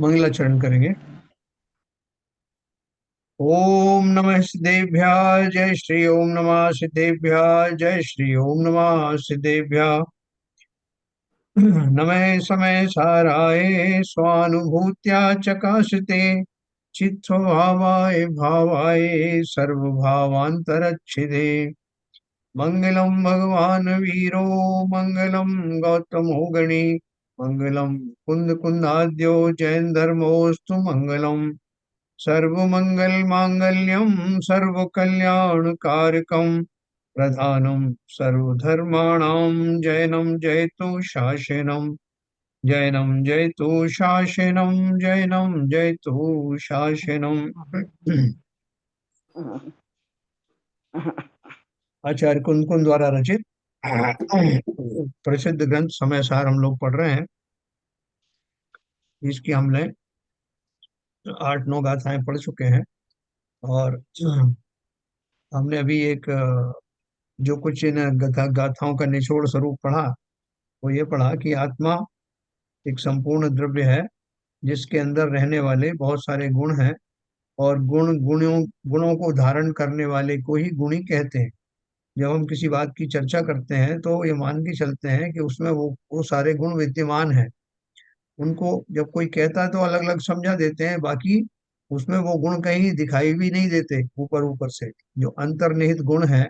मंगलाचरण करेंगे। ओम नमः सिद्धेभ्याः जय श्री ओम नमः सिद्धेभ्याः जय श्री ओम नमः सिद्धेभ्याः। नमः समय साराय स्वानुभूत्या चकाशते चित्स्वभावाय भावाय सर्वभावान्तरच्छिदे। मंगलम भगवान वीरो मंगलम गौतमो गणी मंगलम कुंद कुंदाद्यो जैन धर्मोस्तु मंगलम। सर्वमंगल मांगल्यम सर्वकल्याणकारकम प्रधानम सर्वधर्माणां जैनम जयतु शासनम। जैनम जयतु शासनम जैनम जयतु शासनम। आचार्य कुंद कुंद द्वारा रचित प्रसिद्ध ग्रंथ समय सार हम लोग पढ़ रहे हैं। इसकी हमने 8-9 गाथाएं पढ़ चुके हैं। और हमने अभी एक जो कुछ इन गाथाओं का निचोड़ स्वरूप पढ़ा, वो ये पढ़ा कि आत्मा एक संपूर्ण द्रव्य है जिसके अंदर रहने वाले बहुत सारे गुण हैं। और गुणों को धारण करने वाले को ही गुणी कहते हैं। जब हम किसी बात की चर्चा करते हैं तो ये मान के चलते हैं कि उसमें वो सारे गुण विद्यमान हैं। उनको जब कोई कहता है तो अलग अलग समझा देते हैं, बाकी उसमें वो गुण कहीं दिखाई भी नहीं देते। ऊपर ऊपर से जो अंतर्निहित गुण है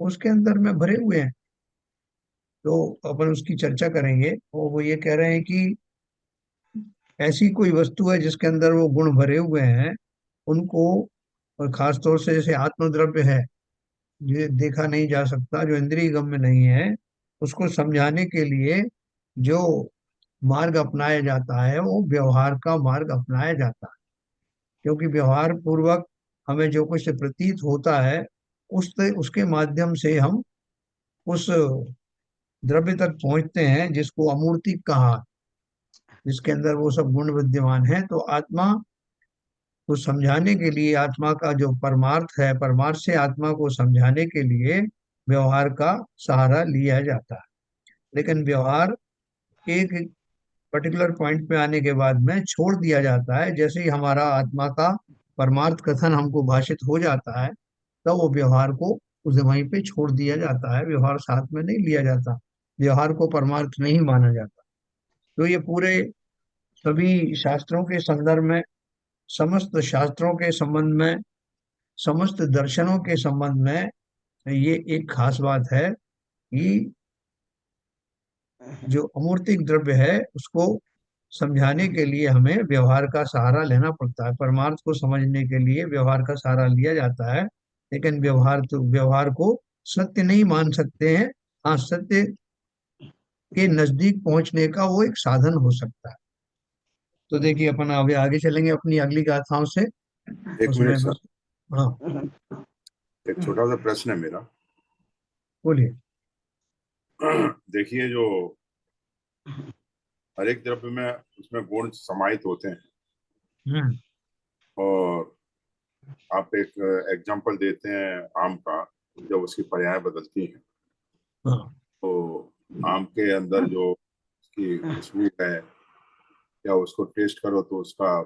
उसके अंदर में भरे हुए हैं। तो अपन उसकी चर्चा करेंगे और वो ये कह रहे हैं कि ऐसी कोई वस्तु है जिसके अंदर वो गुण भरे हुए हैं उनको, और खास तौर से जैसे आत्मद्रव्य है, ये देखा नहीं जा सकता, जो इंद्रिय गम्य नहीं है, उसको समझाने के लिए जो मार्ग अपनाया जाता है वो व्यवहार का मार्ग अपनाया जाता है। क्योंकि व्यवहार पूर्वक हमें जो कुछ प्रतीत होता है उसके माध्यम से हम उस द्रव्य तक पहुंचते हैं जिसको अमूर्ति कहा, जिसके अंदर वो सब गुण विद्यमान है। तो आत्मा को समझाने के लिए, आत्मा का जो परमार्थ है, परमार्थ से आत्मा को समझाने के लिए व्यवहार का सहारा लिया जाता है। लेकिन व्यवहार एक पर्टिकुलर पॉइंट पे आने के बाद में छोड़ दिया जाता है। जैसे ही हमारा आत्मा का परमार्थ कथन हमको भाषित हो जाता है तब वो व्यवहार को उसे वहीं पे छोड़ दिया जाता है। व्यवहार साथ में नहीं लिया जाता, व्यवहार को परमार्थ नहीं माना जाता। तो ये पूरे सभी शास्त्रों के संदर्भ में, समस्त शास्त्रों के संबंध में, समस्त दर्शनों के संबंध में ये एक खास बात है कि जो अमूर्तिक द्रव्य है उसको समझाने के लिए हमें व्यवहार का सहारा लेना पड़ता है। परमार्थ को समझने के लिए व्यवहार का सहारा लिया जाता है। लेकिन व्यवहार को सत्य नहीं मान सकते हैं। हाँ, सत्य के नजदीक पहुंचने का वो एक साधन हो सकता है। तो देखिए अपन अभी आगे चलेंगे अपनी अगली गाथाओं से। एक उसमें मिनट सर, बस, हाँ एक छोटा सा प्रश्न है मेरा। बोलिए। देखिए, जो हर एक द्रव्य में उसमें गुण समाहित होते हैं, हम्म। और आप एक एग्जांपल देते हैं आम का, जब उसकी पर्याय बदलती हैं हाँ। तो आम के अंदर जो उसकी खुशबू है, या उसको टेस्ट करो तो उसका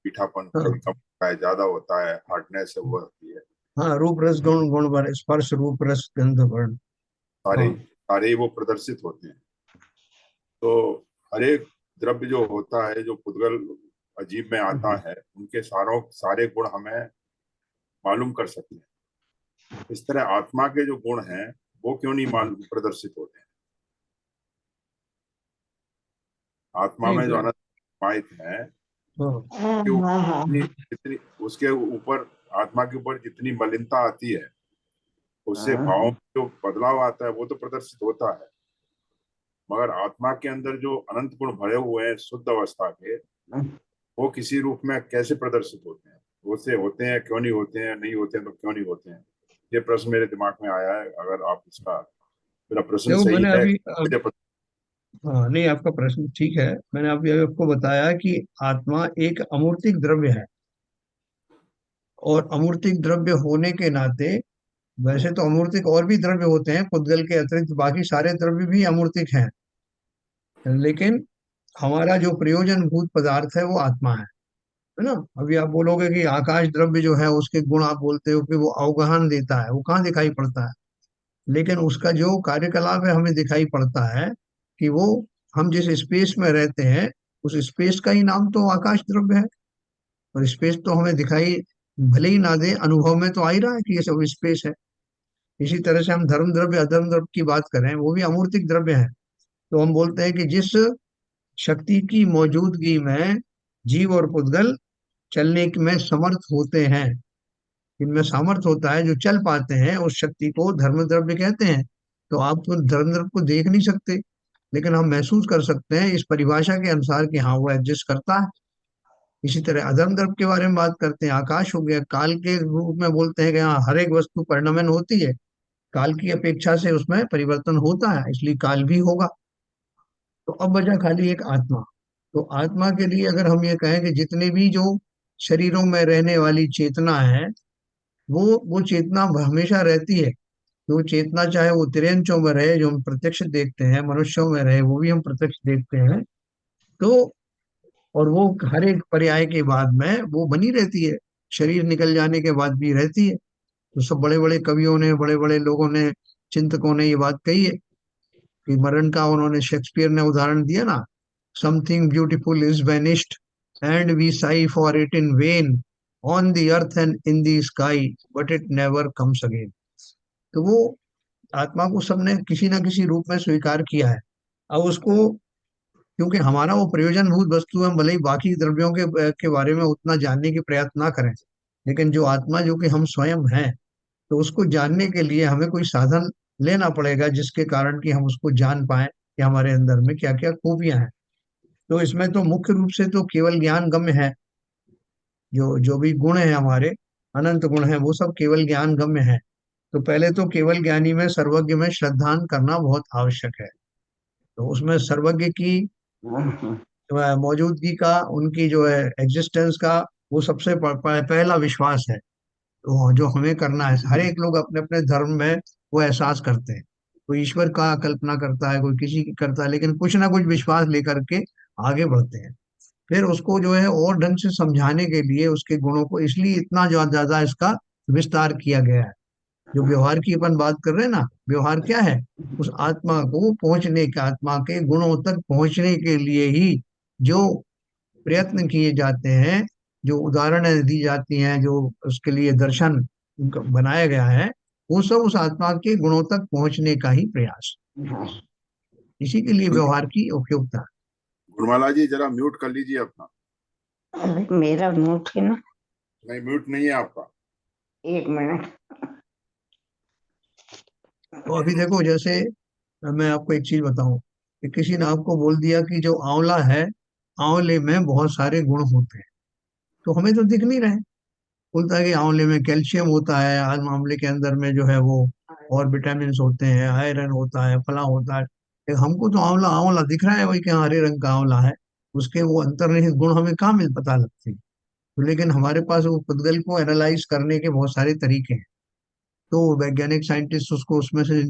मीठापन कभी कम हाँ। होता है, ज्यादा होता है, हार्डनेस है वो होती है। हाँ, रूप रस गुण गुण वर्ण, स्पर्श रूप रस गंध वर्ण। सारे हाँ। सारे ही वो प्रदर्शित होते हैं। तो हर एक द्रव्य जो होता है, जो पुद्गल अजीब में आता है, उनके सारे गुण हमें मालूम कर सकते हैं। इस तरह आत्मा के जो गुण हैं वो क्यों नहीं मालूम प्रदर्शित होते हैं? आत्मा नहीं में जो अनंत समाहित है, हाँ। कि जितनी उसके ऊपर, आत्मा के ऊपर जितनी मलिनता आती है, उससे भावों में जो बदलाव आता है वो तो प्रदर्शित होता है। मगर आत्मा के अंदर जो अनंत गुण भरे हुए हैं शुद्ध अवस्था के, वो किसी रूप में कैसे प्रदर्शित होते हैं? उससे होते हैं, क्यों नहीं होते हैं? नहीं होते हैं तो क्यों नहीं होते हैं? ये प्रश्न मेरे दिमाग में आया है। अगर आप इसका, मेरा प्रश्न देखो सही मैंने है, अभी मुझे हाँ, नहीं आपका प्रश्न ठीक है। मैंने अभी अभी आपको बताया कि आत्मा एक अमूर्तिक द्रव्य है। और अमूर्तिक द्रव्य होने के नाते, वैसे तो अमूर्तिक और भी द्रव्य होते हैं, पुद्गल के अतिरिक्त बाकी सारे द्रव्य भी अमूर्तिक हैं। लेकिन हमारा जो प्रयोजनभूत पदार्थ है वो आत्मा है ना। अभी आप बोलोगे कि आकाश द्रव्य जो है उसके गुण आप बोलते हो कि वो अवगाहन देता है, वो कहाँ दिखाई पड़ता है? लेकिन उसका जो कार्यकलाप है हमें दिखाई पड़ता है कि वो, हम जिस स्पेस में रहते हैं उस स्पेस का ही नाम तो आकाश द्रव्य है। और स्पेस तो हमें दिखाई भले ही ना दे, अनुभव में तो आ ही रहा है कि ये सब स्पेस है। इसी तरह से हम धर्म द्रव्य अधर्म द्रव्य की बात करें, वो भी अमूर्तिक द्रव्य है। तो हम बोलते हैं कि जिस शक्ति की मौजूदगी में जीव और पुद्गल चलने में समर्थ होते हैं, इनमें सामर्थ्य होता है, जो चल पाते हैं, उस शक्ति को धर्म द्रव्य कहते हैं। तो आप तो धर्म द्रव्य को देख नहीं सकते, लेकिन हम महसूस कर सकते हैं इस परिभाषा के अनुसार कि हाँ वो एग्जिस्ट करता है। इसी तरह अधर्म द्रव्य के बारे में बात करते हैं, आकाश हो गया, काल के रूप में बोलते हैं कि हाँ हर एक वस्तु परिणमन होती है, काल की अपेक्षा से उसमें परिवर्तन होता है, इसलिए काल भी होगा। तो अब बचा खाली एक आत्मा। तो आत्मा के लिए अगर हम ये कहें कि जितने भी जो शरीरों में रहने वाली चेतना है, वो चेतना हमेशा रहती है। जो चेतना चाहे वो तिरंचों में रहे जो हम प्रत्यक्ष देखते हैं, मनुष्यों में रहे वो भी हम प्रत्यक्ष देखते हैं। तो और वो हर एक पर्याय के बाद में वो बनी रहती है, शरीर निकल जाने के बाद भी रहती है। तो सब बड़े बड़े कवियों ने, बड़े बड़े लोगों ने, चिंतकों ने ये बात कही है कि मरण का, उन्होंने शेक्सपियर ने उदाहरण दिया ना, something beautiful is vanished and we sigh for it in vain on the earth and in the sky but it never comes again. तो वो आत्मा को सबने किसी ना किसी रूप में स्वीकार किया है। अब उसको, क्योंकि हमारा वो प्रयोजनभूत वस्तु है, हम भले ही बाकी द्रव्यों के बारे में उतना जानने की प्रयत्न ना करें, लेकिन जो आत्मा जो कि हम स्वयं हैं, तो उसको जानने के लिए हमें कोई साधन लेना पड़ेगा जिसके कारण कि हम उसको जान पाए कि हमारे अंदर में क्या क्या खूबियां हैं। तो इसमें तो मुख्य रूप से तो केवल ज्ञान गम्य है। जो जो भी गुण है हमारे, अनंत गुण है, वो सब केवल ज्ञान गम्य है। तो पहले तो केवल ज्ञानी में, सर्वज्ञ में श्रद्धान करना बहुत आवश्यक है। तो उसमें सर्वज्ञ की जो है मौजूदगी का, उनकी जो है एग्जिस्टेंस का, वो सबसे पहला विश्वास है। तो जो हमें करना है, हर एक लोग अपने अपने धर्म में वो एहसास करते हैं। कोई ईश्वर का कल्पना करता है, कोई किसी की करता है, लेकिन कुछ ना कुछ विश्वास लेकर के आगे बढ़ते हैं। फिर उसको जो है और ढंग से समझाने के लिए उसके गुणों को, इसलिए इतना ज्यादा इसका विस्तार किया गया है। जो व्यवहार की अपन बात कर रहे हैं ना, व्यवहार क्या है? उस आत्मा को पहुंचने के, आत्मा के गुणों तक पहुंचने के लिए ही जो प्रयत्न किए जाते हैं, जो उदाहरणें दी जाती हैं, जो उसके लिए दर्शन उनका बनाया गया है, वो सब उस आत्मा के गुणों तक पहुंचने का ही प्रयास, इसी के लिए व्यवहार की उपयोगिता। गुणमाला जी जरा म्यूट कर लीजिए अपना। अरे मेरा नोट है ना। नहीं, म्यूट नहीं है आपका। एक मिनट। तो अभी देखो, जैसे मैं आपको एक चीज बताऊं कि किसी ने आपको बोल दिया कि जो आंवला है, आंवले में बहुत सारे गुण होते हैं, तो हमें तो दिख नहीं रहे। बोलता है कि आंवले में कैल्शियम होता है, आज आंवले के अंदर में जो है वो और विटामिन होते हैं, आयरन होता है, फला होता है, लेकिन हमको तो आंवला आंवला दिख रहा है, वही कि हाँ, हरे रंग का आंवला है। उसके वो अंतर्निहित गुण हमें कहाँ मिल पता लगते हैं? तो लेकिन हमारे पास वो पुद्गल को एनालाइज करने के बहुत सारे तरीके हैं। तो वैज्ञानिक साइंटिस्ट उसको उसमें से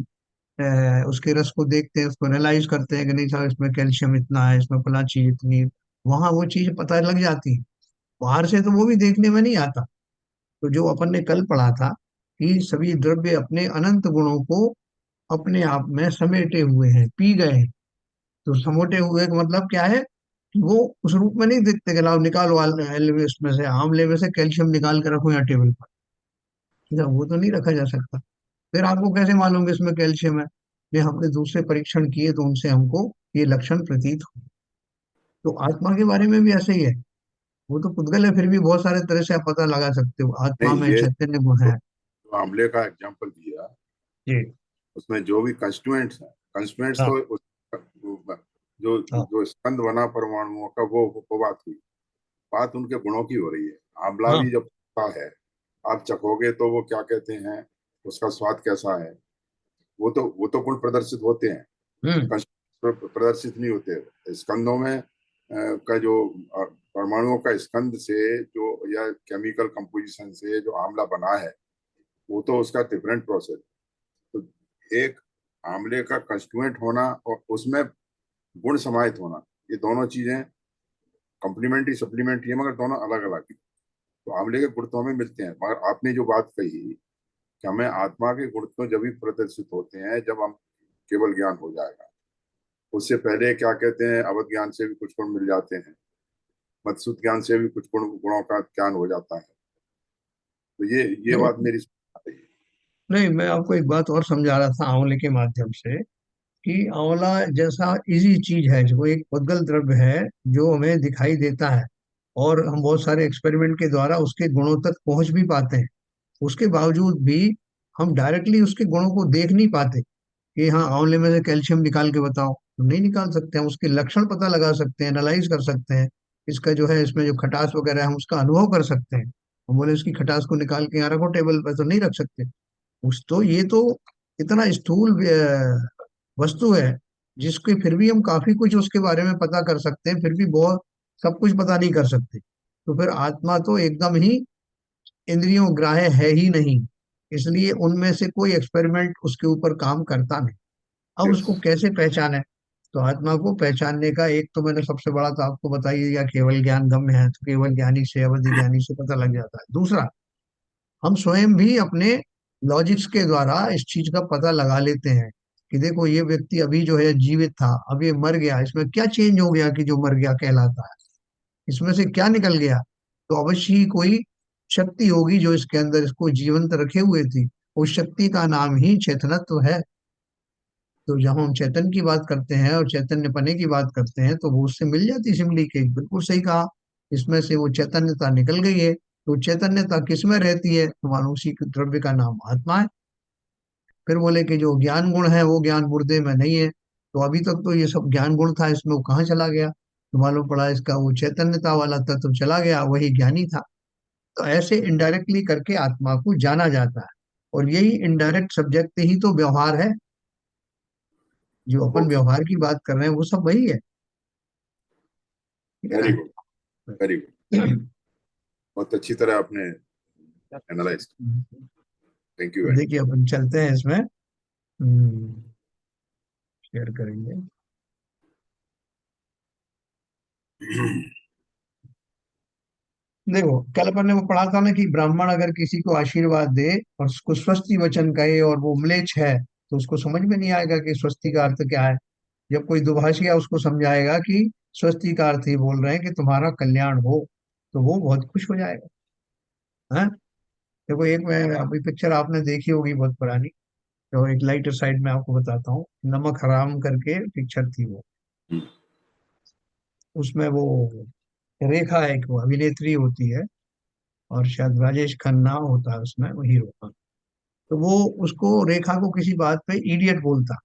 उसके रस को देखते हैं, उसको एनालाइज करते हैं कि नहीं साहब इसमें कैल्शियम इतना है, इसमें फला चीज इतनी है। वहां वो चीज पता लग जाती है। बाहर से तो वो भी देखने में नहीं आता। तो जो अपन ने कल पढ़ा था कि सभी द्रव्य अपने अनंत गुणों को अपने आप में समेटे हुए हैं, पी गए हैं। तो समेटे हुए का मतलब क्या है? कि वो उस रूप में नहीं दिखते कि लाओ निकालो इसमें से, आमले में से कैल्शियम निकाल के रखो यहाँ टेबल पर। ठीक है, वो तो नहीं रखा जा सकता। फिर आपको कैसे मालूम कि इसमें कैल्शियम है? ये हमने दूसरे परीक्षण किए तो उनसे हमको ये लक्षण प्रतीत हुए। तो आत्मा के बारे में भी ऐसे ही है। वो तो पुद्गल है, फिर भी बहुत सारे तरह से आप पता लगा सकते हो, आत्मा नहीं, में ये चैतन्य गुण जो है। जो आमले का एग्जांपल दिया, जी। उसमें जो भी कंस्टिट्यूएंट्स हैं, कंस्टिट्यूएंट्स हाँ। तो जो हाँ। जो स्कंद बना परमाणुओं का, वो बात हुई। बात उनके गुणों की हो रही है। आंवला हाँ। भी जब पकता है, आप चखोगे तो वो क्या कहते हैं, उसका स्वाद कैसा है, वो तो गुण प्रदर्शित होते हैं, हम्म। प्रदर्शित नहीं होते स्कंदों में। का जो परमाणुओं का स्कंद से जो, या केमिकल कंपोजिशन से जो आंवला बना है, वो तो उसका डिफरेंट प्रोसेस। तो एक आंवले का कंस्टिट्यूएंट होना और उसमें गुण समाहित होना, ये दोनों चीजें कम्प्लीमेंट्री सप्लीमेंट्री है, मगर दोनों अलग अलग है। तो आंवले के गुण तो हमें मिलते हैं, मगर आपने जो बात कही कि हमें आत्मा के गुण तो जब भी प्रदर्शित होते हैं जब हम केवल ज्ञान हो जाएगा। उससे पहले क्या कहते हैं, अवध ज्ञान से भी कुछ गुण मिल जाते हैं, मत्सुत ज्ञान से भी कुछ गुणों का ज्ञान हो जाता है। तो ये बात नहीं मेरी समझ आ रही है। नहीं, मैं आपको एक बात और समझा रहा था आंवले के माध्यम से, कि आंवला जैसा इजी चीज है, जो एक उद्गल द्रव्य है, जो हमें दिखाई देता है, और हम बहुत सारे एक्सपेरिमेंट के द्वारा उसके गुणों तक पहुंच भी पाते हैं। उसके बावजूद भी हम डायरेक्टली उसके गुणों को देख नहीं पाते, कि हाँ आंवले में से कैल्शियम निकाल के बताओ, हम नहीं निकाल सकते। हम उसके लक्षण पता लगा सकते हैं, एनालाइज कर सकते हैं, इसका जो है इसमें जो खटास वगैरह है हम उसका अनुभव कर सकते हैं। हम बोले इसकी खटास को निकाल के यहाँ रखो टेबल पर, तो नहीं रख सकते। उस तो ये तो इतना स्थूल वस्तु है, जिसके फिर भी हम काफी कुछ उसके बारे में पता कर सकते हैं, फिर भी बहुत सब कुछ पता नहीं कर सकते। तो फिर आत्मा तो एकदम ही इंद्रियों ग्राह्य है ही नहीं, इसलिए उनमें से कोई एक्सपेरिमेंट उसके ऊपर काम करता नहीं। अब यस। उसको कैसे पहचाने? तो आत्मा को पहचानने का एक तो मैंने सबसे बड़ा तो आपको बता ही दिया, केवल ज्ञान गम्य है, तो केवल ज्ञानी से अवधि ज्ञानी से पता लग जाता है। दूसरा, हम स्वयं भी अपने लॉजिक्स के द्वारा इस चीज का पता लगा लेते हैं, कि देखो ये व्यक्ति अभी जो है जीवित था, अब ये मर गया, इसमें क्या चेंज हो गया कि जो मर गया कहलाता है, इसमें से क्या निकल गया? तो अवश्य ही कोई शक्ति होगी जो इसके अंदर इसको जीवंत रखे हुए थी। उस शक्ति का नाम ही चेतनत्व है। तो जब हम चैतन्य की बात करते हैं और चैतन्य पने की बात करते हैं, तो वो उससे मिल जाती सिमली के, बिल्कुल सही कहा। इसमें से वो चैतन्यता निकल गई है, तो चैतन्यता किस में रहती है? तो मानो उसी के द्रव्य का नाम आत्मा है। फिर बोले कि जो ज्ञान गुण है वो ज्ञान मुर्दे में नहीं है, तो अभी तक तो ये सब ज्ञान गुण था, इसमें वो कहाँ चला गया? तो मालूम पड़ा इसका वो चैतन्यता वाला तत्व चला गया, वही ज्ञानी था। तो ऐसे इनडायरेक्टली करके आत्मा को जाना जाता है, और यही इनडायरेक्ट सब्जेक्ट ही तो व्यवहार है। जो अपन ओके। व्यवहार की बात कर रहे हैं वो सब वही है, ठीक है वेरी ना? गुड। Very good. बहुत अच्छी तरह आपने एनालाइज। थैंक यू तो वेरी देखिए अपन चलते हैं इसमें, शेयर करेंगे। मच। देखो कल अपन ने वो पढ़ा था ना, कि ब्राह्मण अगर किसी को आशीर्वाद दे और उसको स्वस्ति वचन कहे और वो म्लेच्छ है, तो उसको समझ में नहीं आएगा कि स्वस्ति का अर्थ क्या है। जब कोई दुभाषिया उसको समझाएगा कि स्वस्ति का अर्थ ही बोल रहे हैं कि तुम्हारा कल्याण हो, तो वो बहुत खुश हो जाएगा। हाँ, देखो एक मैं अभी पिक्चर आपने देखी होगी बहुत पुरानी, और एक लाइटर साइड में आपको बताता हूँ, नमक हराम करके पिक्चर थी वो। उसमें वो रेखा एक वो अभिनेत्री होती है, और शायद राजेश खन्ना होता है उसमें वो हीरो का। तो वो उसको रेखा को किसी बात पे इडियट बोलता,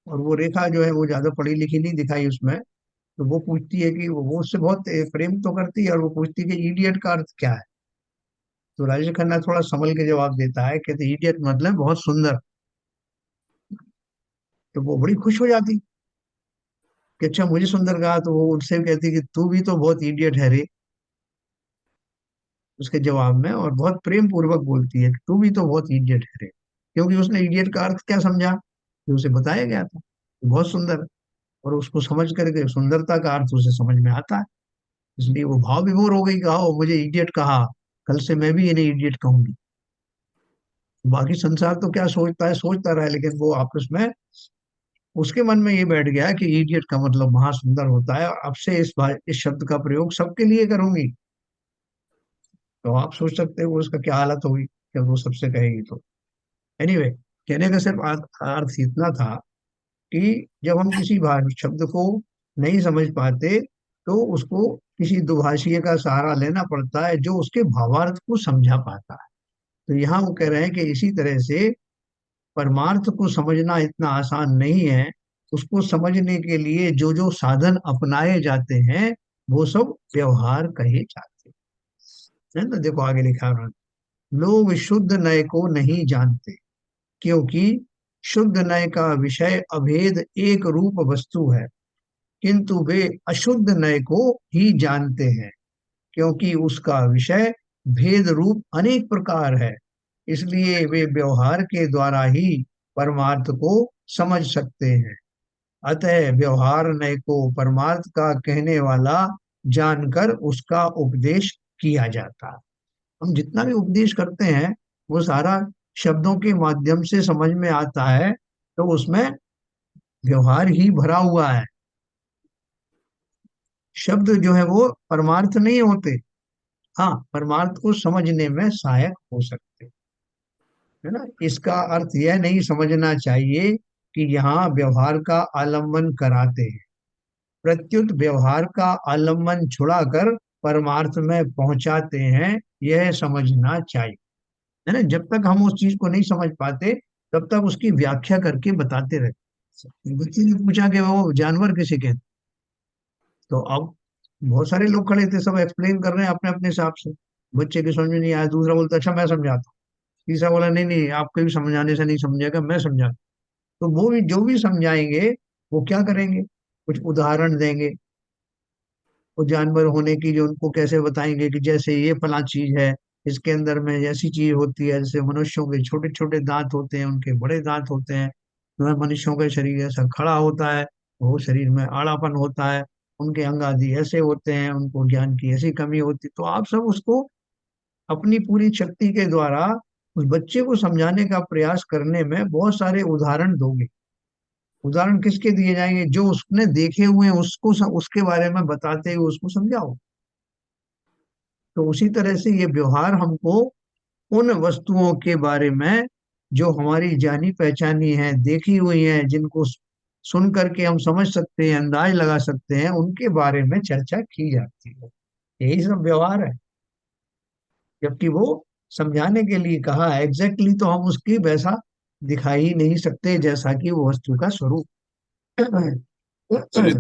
और वो रेखा जो है वो ज्यादा पढ़ी लिखी नहीं दिखाई उसमें। तो वो पूछती है कि वो उससे बहुत प्रेम तो करती है, और वो पूछती है कि इडियट का अर्थ क्या है? तो राजेश खन्ना थोड़ा संभल के जवाब देता है, कहते इडियट मतलब बहुत सुंदर। तो वो बड़ी खुश हो जाती कि अच्छा मुझे सुंदर कहा, तो वो उनसे कहती कि तू भी तो बहुत इडियट है रे, उसके जवाब में, और बहुत प्रेम पूर्वक बोलती है कि तू भी तो बहुत इडियट है रे, क्योंकि उसने इडियट का अर्थ क्या समझा, जो उसे बताया गया था कि बहुत सुंदर है। और उसको समझ करके सुंदरता का अर्थ उसे समझ में आता है, इसलिए वो भाव विभोर हो गई, कहा "ओ, मुझे इडियट कहा, कल से मैं भी इन्हें इडियट कहूंगी"। बाकी संसार तो क्या सोचता है सोचता रहा, लेकिन वो आपस में उसके मन में ये बैठ गया कि इडियट का मतलब महासुंदर होता है, और अब से इस शब्द का प्रयोग सबके लिए करूंगी। तो आप सोच सकते हो उसका क्या हालत होगी जब वो सबसे कहेगी तो। एनीवे, कहने का सिर्फ अर्थ इतना था कि जब हम किसी शब्द को नहीं समझ पाते, तो उसको किसी दुभाषिए का सहारा लेना पड़ता है, जो उसके भावार्थ को समझा पाता है। तो यहाँ वो कह रहे हैं कि इसी तरह से परमार्थ को समझना इतना आसान नहीं है। उसको समझने के लिए जो जो साधन अपनाए जाते हैं, वो सब व्यवहार कहे जाते हैं, है ना? देखो आगे लिखा है उन्होंने, लोग शुद्ध नय को नहीं जानते, क्योंकि शुद्ध नय का विषय अभेद एक रूप वस्तु है, किंतु वे अशुद्ध नय को ही जानते हैं, क्योंकि उसका विषय भेद रूप अनेक प्रकार है। इसलिए वे व्यवहार के द्वारा ही परमार्थ को समझ सकते हैं। अतः व्यवहार नय को परमार्थ का कहने वाला जानकर उसका उपदेश किया जाता है। हम जितना भी उपदेश करते हैं वो सारा शब्दों के माध्यम से समझ में आता है, तो उसमें व्यवहार ही भरा हुआ है। शब्द जो है वो परमार्थ नहीं होते, हाँ परमार्थ को समझने में सहायक हो सकते, है ना। इसका अर्थ यह नहीं समझना चाहिए कि यहाँ व्यवहार का आलम्बन कराते हैं, प्रत्युत व्यवहार का आलम्बन छुड़ाकर परमार्थ में पहुंचाते हैं, यह समझना चाहिए, है ना। जब तक हम उस चीज को नहीं समझ पाते तब तक उसकी व्याख्या करके बताते रहते। बच्चे ने पूछा कि वो जानवर किसे कहते, तो अब बहुत सारे लोग खड़े थे, सब एक्सप्लेन कर रहे हैं अपने अपने हिसाब से। बच्चे की समझ में नहीं आया, दूसरा बोलता अच्छा मैं समझाता हूँ, तीसरा बोला नहीं नहीं आपके भी समझाने से नहीं समझेगा, मैं समझा। तो वो भी जो भी समझाएंगे वो क्या करेंगे, कुछ उदाहरण देंगे, वो जानवर होने की जो उनको कैसे बताएंगे कि जैसे ये फला चीज है, इसके अंदर में ऐसी चीज होती है, जैसे मनुष्यों के छोटे छोटे दांत होते हैं, उनके बड़े दांत होते हैं, तो मनुष्यों का शरीर ऐसा खड़ा होता है, वो शरीर में आड़ापन होता है, उनके अंग आदि ऐसे होते हैं, उनको ज्ञान की ऐसी कमी होती। तो आप सब उसको अपनी पूरी शक्ति के द्वारा उस बच्चे को समझाने का प्रयास करने में बहुत सारे उदाहरण दोगे। उदाहरण किसके दिए जाएंगे, जो उसने देखे हुए हैं उसको उसके बारे में बताते हुए उसको समझाओ। तो उसी तरह से ये व्यवहार हमको उन वस्तुओं के बारे में जो हमारी जानी पहचानी है, देखी हुई है, जिनको सुन करके हम समझ सकते हैं, अंदाज लगा सकते हैं, उनके बारे में चर्चा की जाती है। यही सब व्यवहार है। जबकि वो समझाने के लिए कहा है, एग्जैक्टली तो हम उसकी वैसा दिखा ही नहीं सकते जैसा कि वो वस्तु का स्वरूप। सर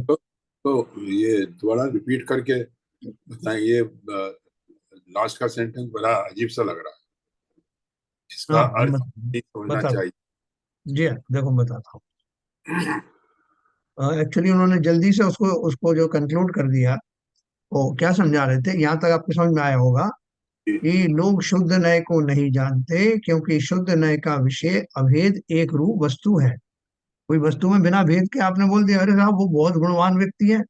तो ये दोबारा रिपीट करके बताएं, ये लास्ट का सेंटेंस बड़ा अजीब सा लग रहा है, इसका हाँ हम अर्थ नहीं समझना बता चाहिए। जी हाँ, देखो मैं बताता हूँ। एक्चुअली उन्होंने जल्दी से उसको उसको जो कंक्लूड कर दिया, वो क्या समझा रहे थे, यहाँ तक आपको समझ में आया होगा कि लोग शुद्ध नय को नहीं जानते क्योंकि शुद्ध नय का विषय अभेद एक रूप वस्तु है। कोई वस्तु में बिना भेद के आपने बोल दिया अरे साहब वो बहुत गुणवान व्यक्ति है,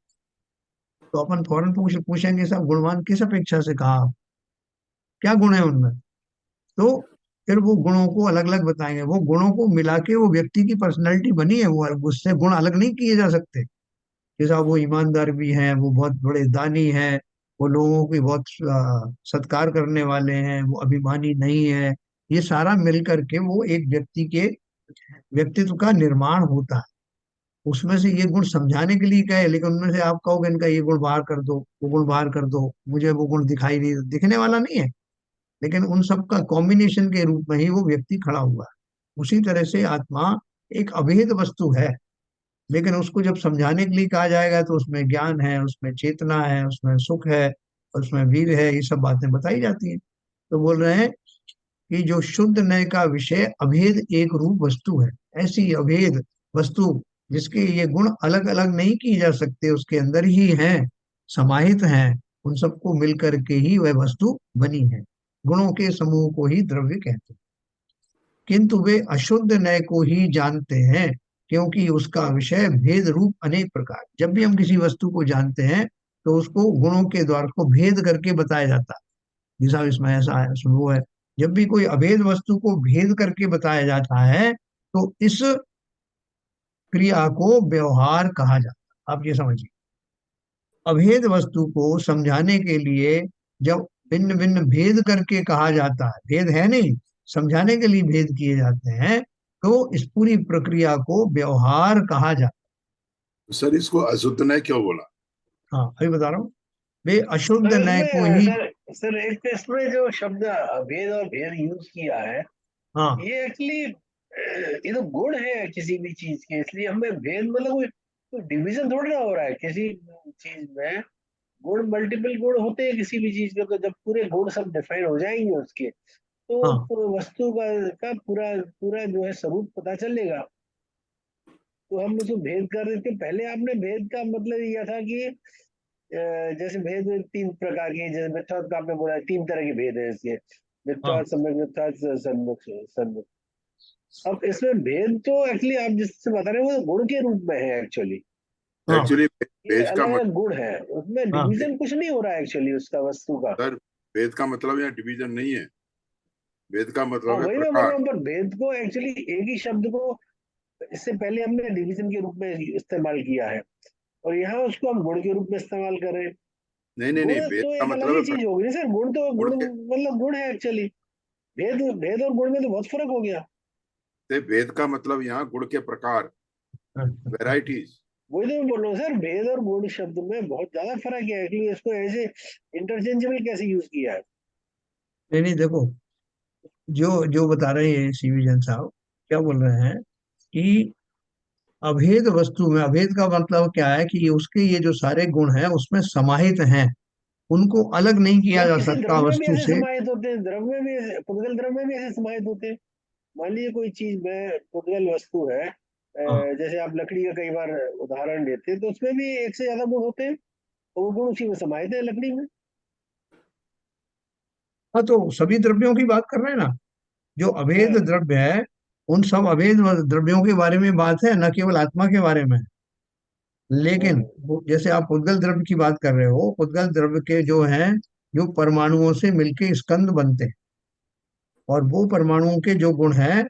तो अपन फौरन पूछेंगे साहब गुणवान किस अपेक्षा से कहा आप? क्या गुण है उनमें? तो फिर वो गुणों को अलग अलग बताएंगे, वो गुणों को मिला के वो व्यक्ति की पर्सनैलिटी बनी है, वो उससे गुण अलग नहीं किए जा सकते। जैसा वो ईमानदार भी हैं, वो बहुत बड़े दानी हैं, वो लोगों की बहुत सत्कार करने वाले हैं, वो अभिमानी नहीं है, ये सारा मिल करके वो एक व्यक्ति के व्यक्तित्व का निर्माण होता है। उसमें से ये गुण समझाने के लिए कहे, लेकिन उनमें से आप कहोगे इनका ये गुण बाहर कर दो, वो गुण बाहर कर दो, मुझे वो गुण दिखाई नहीं दिखने वाला नहीं है, लेकिन उन सब का कॉम्बिनेशन के रूप में ही वो व्यक्ति खड़ा हुआ है। उसी तरह से आत्मा एक अभेद वस्तु है, लेकिन उसको जब समझाने के लिए कहा जाएगा तो उसमें ज्ञान है, उसमें चेतना है, उसमें सुख है, उसमें वीर है, ये सब बातें बताई जाती हैं। तो बोल रहे हैं कि जो शुद्ध नय का विषय अभेद एक रूप वस्तु है, ऐसी अभेद वस्तु जिसके ये गुण अलग अलग नहीं किए जा सकते, उसके अंदर ही हैं, समाहित हैं, उन सबको मिलकर के ही वह वस्तु बनी है। गुणों के समूह को ही द्रव्य कहते हैं, किंतु वे अशुद्ध नय को ही जानते हैं क्योंकि उसका विषय भेद रूप अनेक प्रकार। जब भी हम किसी वस्तु को जानते हैं तो उसको गुणों के द्वारा को भेद करके बताया जाता है, जैसा इसमें ऐसा है, इसमें वो है। जब भी कोई अभेद वस्तु को भेद करके बताया जाता है तो इस क्रिया को व्यवहार कहा जाता है। आप ये समझिए, अभेद वस्तु को समझाने के लिए जब भिन्न भिन्न भेद करके कहा जाता है, भेद है नहीं, समझाने के लिए भेद किए जाते हैं, तो इस पूरी प्रक्रिया को व्यवहार कहा जाता सर इसको अशुद्ध ने क्यों बोला? है। हाँ अभी बता रहा हूँ, वे अशुद्ध सर नय को इसमें ही। सर एक तो इसमें जो शब्द भेद और भेद यूज किया है, हाँ ये एक्चुअली ये तो गुण है किसी भी चीज के, इसलिए हमें भेद मतलब कोई डिवीजन थोड़ा ना हो रहा है किसी चीज में। गुण मल्टीपल गुण होते हैं किसी भी चीज के, तो जब पूरे गुण सब डिफाइन हो जाएंगे उसके, तो हाँ वस्तु का पूरा पूरा जो है स्वरूप पता चलेगा। तो हम उसको भेद कर रहे थे, पहले आपने भेद का मतलब यह था कि जैसे भेद तीन प्रकार के, जैसे मिथ्यात्व का आपने बोला तीन तरह के भेद है इसके, हाँ मिथ्यात्व, सम्यक मिथ्यात्व, सन्मुख सन्मुख। अब इसमें भेद तो एक्चुअली आप जिससे बता रहे हो वो गुण के रूप में है एक्चुअली। हाँ एक्चुअली ये वेद का अलग अलग मतलब, गुण है, उसमें हाँ डिवीजन कुछ नहीं हो रहा है एक्चुअली उसका वस्तु का। सर वेद का मतलब यहाँ डिवीजन नहीं है, वेद का हाँ मतलब है वही मैं बोल प्रकार। रहा हूँ, पर भेद को एक्चुअली एक ही शब्द को इससे पहले हमने डिवीजन के रूप में इस्तेमाल किया है, और यहाँ उसको हम गुण के रूप में इस्तेमाल कर रहे हैं। नहीं नहीं गुण नहीं, वेद तो का एक अलग मतलब ही है चीज होगी ना सर, गुण तो गुण गुण के मतलब गुण है एक्चुअली। भेद भेद और गुण में तो बहुत फर्क हो गया। से, वेद का मतलब यहाँ गुण के प्रकार, हाँ। वेराइटीज। वही तो मैं बोल रहा हूँ सर, भेद और गुण शब्द में बहुत ज्यादा फर्क है, इसलिए इसको ऐसे इंटरचेंजेबल कैसे यूज किया है। नहीं नहीं, देखो, जो जो बता रहे हैं सीवी जैन साहब, क्या बोल रहे हैं कि अभेद वस्तु में, अभेद का मतलब क्या है कि उसके ये जो सारे गुण हैं उसमें समाहित हैं, उनको अलग नहीं किया या जा किसी सकता द्रव्य में भी वस्तु ऐसे से। समाहित होते हैं, द्रव्य में भी पुद्गल द्रव्य में भी ऐसे समाहित होते हैं। मान लीजिए कोई चीज में पुद्गल वस्तु है, हाँ जैसे आप लकड़ी का कई बार उदाहरण देते हैं, तो उसमें भी एक से ज्यादा गुण होते हैं, और वो गुण उसी में समाहित है लकड़ी में। हाँ, तो सभी द्रव्यों की बात कर रहे हैं ना, जो अभेद हाँ द्रव्य है, उन सब अभेद द्रव्यों के बारे में बात है, न केवल आत्मा के बारे में। लेकिन हाँ जैसे आप उद्गल द्रव्य की बात कर रहे हो, उद्गल द्रव्य के जो हैं, जो परमाणुओं से मिलके स्कंद बनते हैं, और वो परमाणुओं के जो गुण हैं,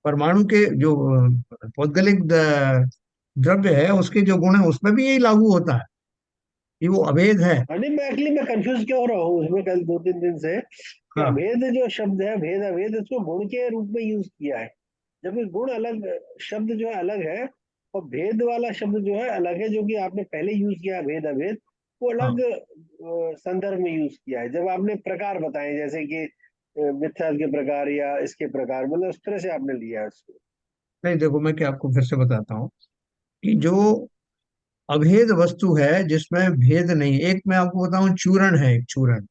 परमाणु के जो पौद्गलिक द्रव्य है उसके जो गुण है उसमें भी यही लागू होता है कि वो अभेद है। हाँ, नहीं मैं एक्चुअली मैं कंफ्यूज क्यों हो रहा हूँ उसमें, कल 2-3 दिन से कि हाँ अभेद जो शब्द है, भेद अभेद, इसको गुण के रूप में यूज किया है, जबकि गुण अलग शब्द जो है अलग है, और भेद वाला शब्द जो है अलग है, जो कि आपने पहले यूज किया भेद अभेद, वो अलग हाँ। संदर्भ में यूज किया है, जब आपने प्रकार बताए जैसे कि मिथ्या के प्रकार या इसके प्रकार, मतलब उस तरह से आपने लिया है उसको। नहीं, देखो, मैं क्या आपको फिर से बताता हूँ कि जो अभेद वस्तु है जिसमें भेद नहीं, एक मैं आपको बताऊं, चूरण है, एक चूरण,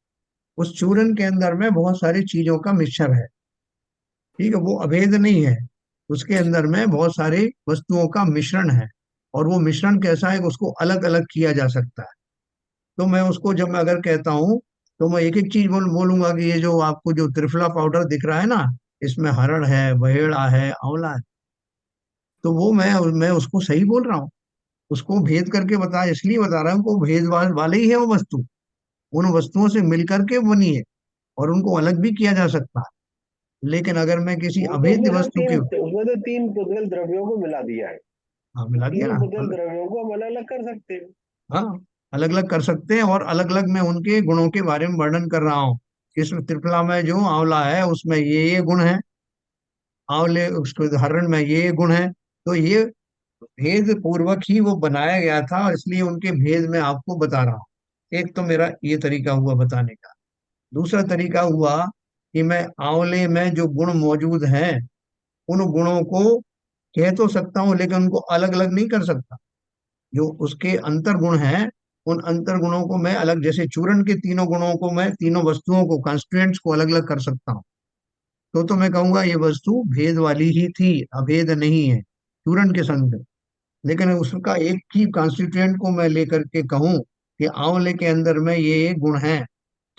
उस चूरण के अंदर में बहुत सारी चीजों का मिक्सचर है, ठीक है, वो अभेद नहीं है। उसके अंदर में बहुत सारी वस्तुओं का मिश्रण है, और वो मिश्रण कैसा है कि उसको अलग अलग किया जा सकता है। तो मैं उसको, जब मैं अगर कहता हूँ, तो मैं एक एक चीज बोलूंगा कि ये जो आपको जो त्रिफला पाउडर दिख रहा है ना, इसमें हरड़ है, बहेड़ा है, आंवला है, तो वो मैं उसको सही बोल रहा हूँ, उसको भेद करके बता, इसलिए बता रहा हूँ को भेद वाले ही है वो वस्तु, उन वस्तुओं से मिल करके बनी है, और उनको अलग भी किया जा सकता है। लेकिन अगर मैं किसी वो तो अभेद उसमें सर वस्तु तीन, के, उसमें तो तीन पुद्गल द्रव्यों को मिला दिया है, हाँ तो मिला दिया तीनों ना, पुद्गल द्रव्यों को हम अलग अलग कर सकते हैं। हाँ, अलग अलग कर सकते हैं, और अलग अलग मैं उनके गुणों के बारे में वर्णन कर रहा हूँ। इस त्रिफला में जो आंवला है उसमें ये गुण है, आंवले उसको हरण में ये गुण है, तो ये भेद पूर्वक ही वो बनाया गया था, और इसलिए उनके भेद में आपको बता रहा हूँ। एक तो मेरा ये तरीका हुआ बताने का। दूसरा तरीका हुआ कि मैं आंवले में जो गुण मौजूद हैं, उन गुणों को कह तो सकता हूँ, लेकिन उनको अलग अलग नहीं कर सकता। जो उसके अंतर गुण हैं, उन अंतर गुणों को मैं अलग, जैसे चूर्ण के तीनों गुणों को मैं, तीनों वस्तुओं को, कंस्ट्रेंट्स को अलग अलग कर सकता हूँ। तो मैं कहूंगा ये वस्तु भेद वाली ही थी, अभेद नहीं है चूर्ण के संग। लेकिन उसका एक ही कॉन्स्टिट्यूएंट को मैं लेकर के कहूं कि आंवले के अंदर में ये गुण है,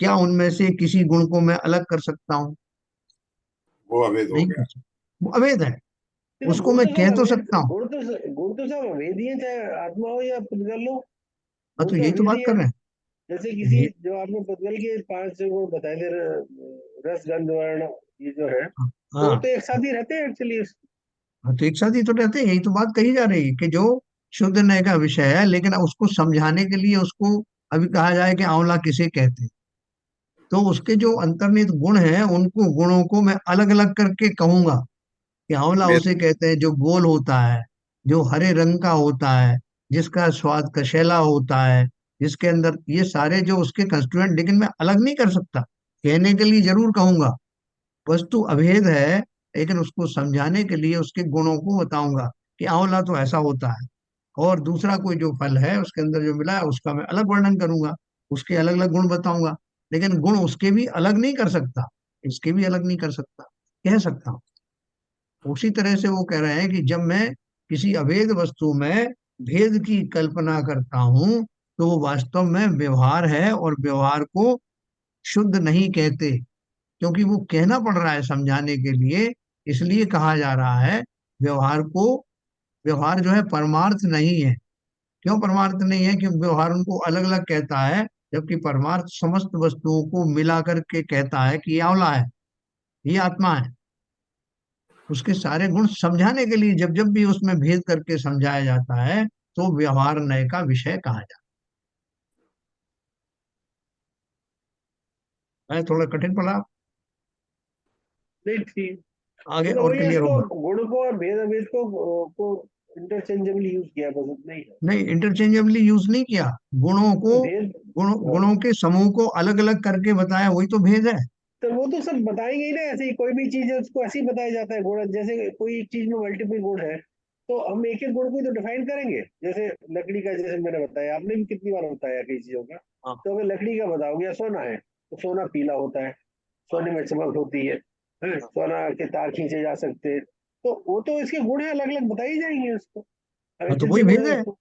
क्या उनमें से किसी गुण को मैं अलग कर सकता हूँ? वो अवैध हो नहीं कर गया। सकता, वो अवैध है। ये तो उसको गुण मैं तो कह सब तो अभेद, सकता हूँ। गुण तो सब अभेद ही है, चाहे आत्मा हो या पुद्गल हो, हाँ, गुण तो तो यही तो अभेद बात ही कर है। रहे हैं। जैसे किसी, ये, जो आपने पुद्गल के 5 गुण बताए थे, रस गंध वर्ण, ये जो है, तो वो हाँ तो एक साथ ही रहते हैं एक्चुअली। हाँ, तो एक साथ ही तो रहते हैं, यही तो बात कही जा रही है कि जो शुद्ध नय का विषय है, लेकिन उसको समझाने के लिए उसको अभी कहा जाए कि आंवला किसे कहते हैं, तो उसके जो अंतर्निहित गुण हैं, उनको गुणों को मैं अलग अलग करके कहूंगा कि आंवला मेरे उसे कहते हैं जो गोल होता है, जो हरे रंग का होता है, जिसका स्वाद कशेला होता है, जिसके अंदर ये सारे जो उसके कंस्टिट्यूएंट, लेकिन मैं अलग नहीं कर सकता, कहने के लिए जरूर कहूंगा। वस्तु अभेद है, लेकिन उसको समझाने के लिए उसके गुणों को बताऊंगा कि आंवला तो ऐसा होता है, और दूसरा कोई जो फल है उसके अंदर जो मिला है उसका मैं अलग वर्णन करूंगा, उसके अलग अलग गुण बताऊंगा। लेकिन गुण उसके भी अलग नहीं कर सकता, इसके भी अलग नहीं कर सकता, कह सकता हूँ। उसी तरह से वो कह रहे हैं कि जब मैं किसी अभेद वस्तु में भेद की कल्पना करता हूँ, तो वो वास्तव में व्यवहार है, और व्यवहार को शुद्ध नहीं कहते, क्योंकि वो कहना पड़ रहा है समझाने के लिए इसलिए कहा जा रहा है व्यवहार को। व्यवहार जो है परमार्थ नहीं है। क्यों परमार्थ नहीं है? क्योंकि व्यवहार उनको अलग अलग कहता है, जबकि परमार्थ समस्त वस्तुओं को मिला करके कहता है कि ये आंवला है, ये आत्मा है। उसके सारे गुण समझाने के लिए जब जब भी उसमें भेद करके समझाया जाता है तो व्यवहार नय का विषय कहा जाता है। थोड़ा कठिन पड़ा, नहीं ठीक। आगे मतलब और वही क्लियर इसको होगा। गुण को और भेद अभेद को इंटरचेंजेबली यूज किया, बस इतना ही है। नहीं, इंटरचेंजेबली यूज नहीं किया। गुणों को, भेद, हाँ। गुणों के समूह को अलग अलग करके बताया, वही तो भेद है। तो वो तो सब बताएंगे ही ना, ऐसे ही कोई भी चीज है उसको ऐसे ही बताया जाता है गुण। जैसे कोई एक चीज में मल्टीपल गुण है तो हम एक एक गुण को ही तो डिफाइन करेंगे। जैसे लकड़ी का, जैसे मैंने बताया, आपने भी कितनी बार बताया कई चीजों का। हाँ, तो अगर लकड़ी का बताओगे, या सोना है तो सोना पीला होता है, सोने में चमक होती है, हाँ। सोना के तार खींचे जा सकते हैं। तो वो तो इसके गुण है, अलग अलग बताई जाएंगे उसको, अगर हाँ, तो जितने वही गुण भेद है है। उसको।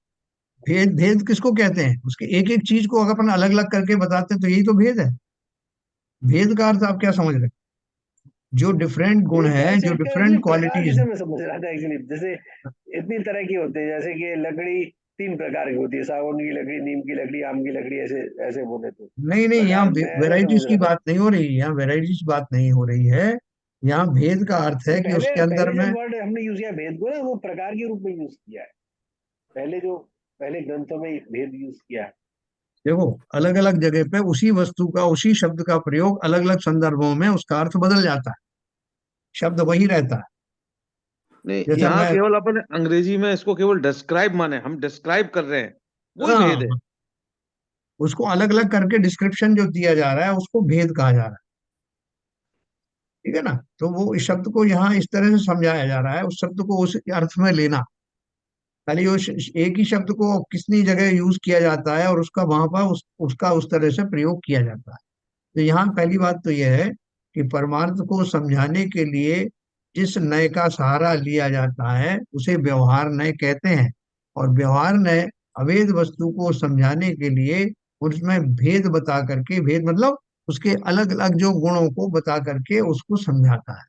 भेद, भेद किसको कहते हैं? उसके एक एक चीज को अगर अपन अलग अलग करके बताते हैं तो यही तो भेद है। भेद का अर्थ आप क्या समझ रहे हैं? जो डिफरेंट गुण भेद का है, जो इसका डिफरेंट मतलब प्रकार क्वालिटीज किसे है। मैं समझ रहा था एक्चुअली। जैसे इतनी तरह की होती है, जैसे कि लकड़ी तीन प्रकार की होती है, सागौन की लकड़ी, नीम की लकड़ी, आम की लकड़ी, ऐसे ऐसे बोले तो नहीं नहीं, यहाँ प्रकार, मैं ऐसे समझ वेराइटीज की रहा था। बात नहीं हो रही, यहाँ वेराइटीज बात नहीं हो रही है। यहाँ भेद का अर्थ नहीं, है कि पहले उसके अंदर पहले में, जब वर्ड हमने यूज किया भेद को ना, वो प्रकार के रूप में यूज किया है। पहले जो पहले ग्रंथों में भेद यूज किया है। देखो, अलग अलग जगह पे उसी वस्तु का, उसी शब्द का प्रयोग अलग अलग संदर्भों में उसका अर्थ बदल जाता है, शब्द वही रहता है। नहीं, जैसा यहाँ मैं, केवल अपन अंग्रेजी में इसको केवल डिस्क्राइब माने, हम डिस्क्राइब कर रहे हैं, वही भेद है। हाँ, उसको अलग अलग करके डिस्क्रिप्शन जो दिया जा रहा है उसको भेद कहा जा रहा है। ठीक है ना? तो वो इस शब्द को यहाँ इस तरह से समझाया जा रहा है, उस शब्द को उस अर्थ में लेना। खाली वो एक ही शब्द को कितनी जगह यूज किया जाता है और उसका वहां पर उसका उस तरह से प्रयोग किया जाता है। तो यहाँ पहली बात तो यह है कि परमार्थ को समझाने के लिए जिस नय का सहारा लिया जाता है उसे व्यवहार नय कहते हैं। और व्यवहार नय अवेद वस्तु को समझाने के लिए उसमें भेद बता करके, भेद मतलब उसके अलग अलग जो गुणों को बता करके उसको समझाता है।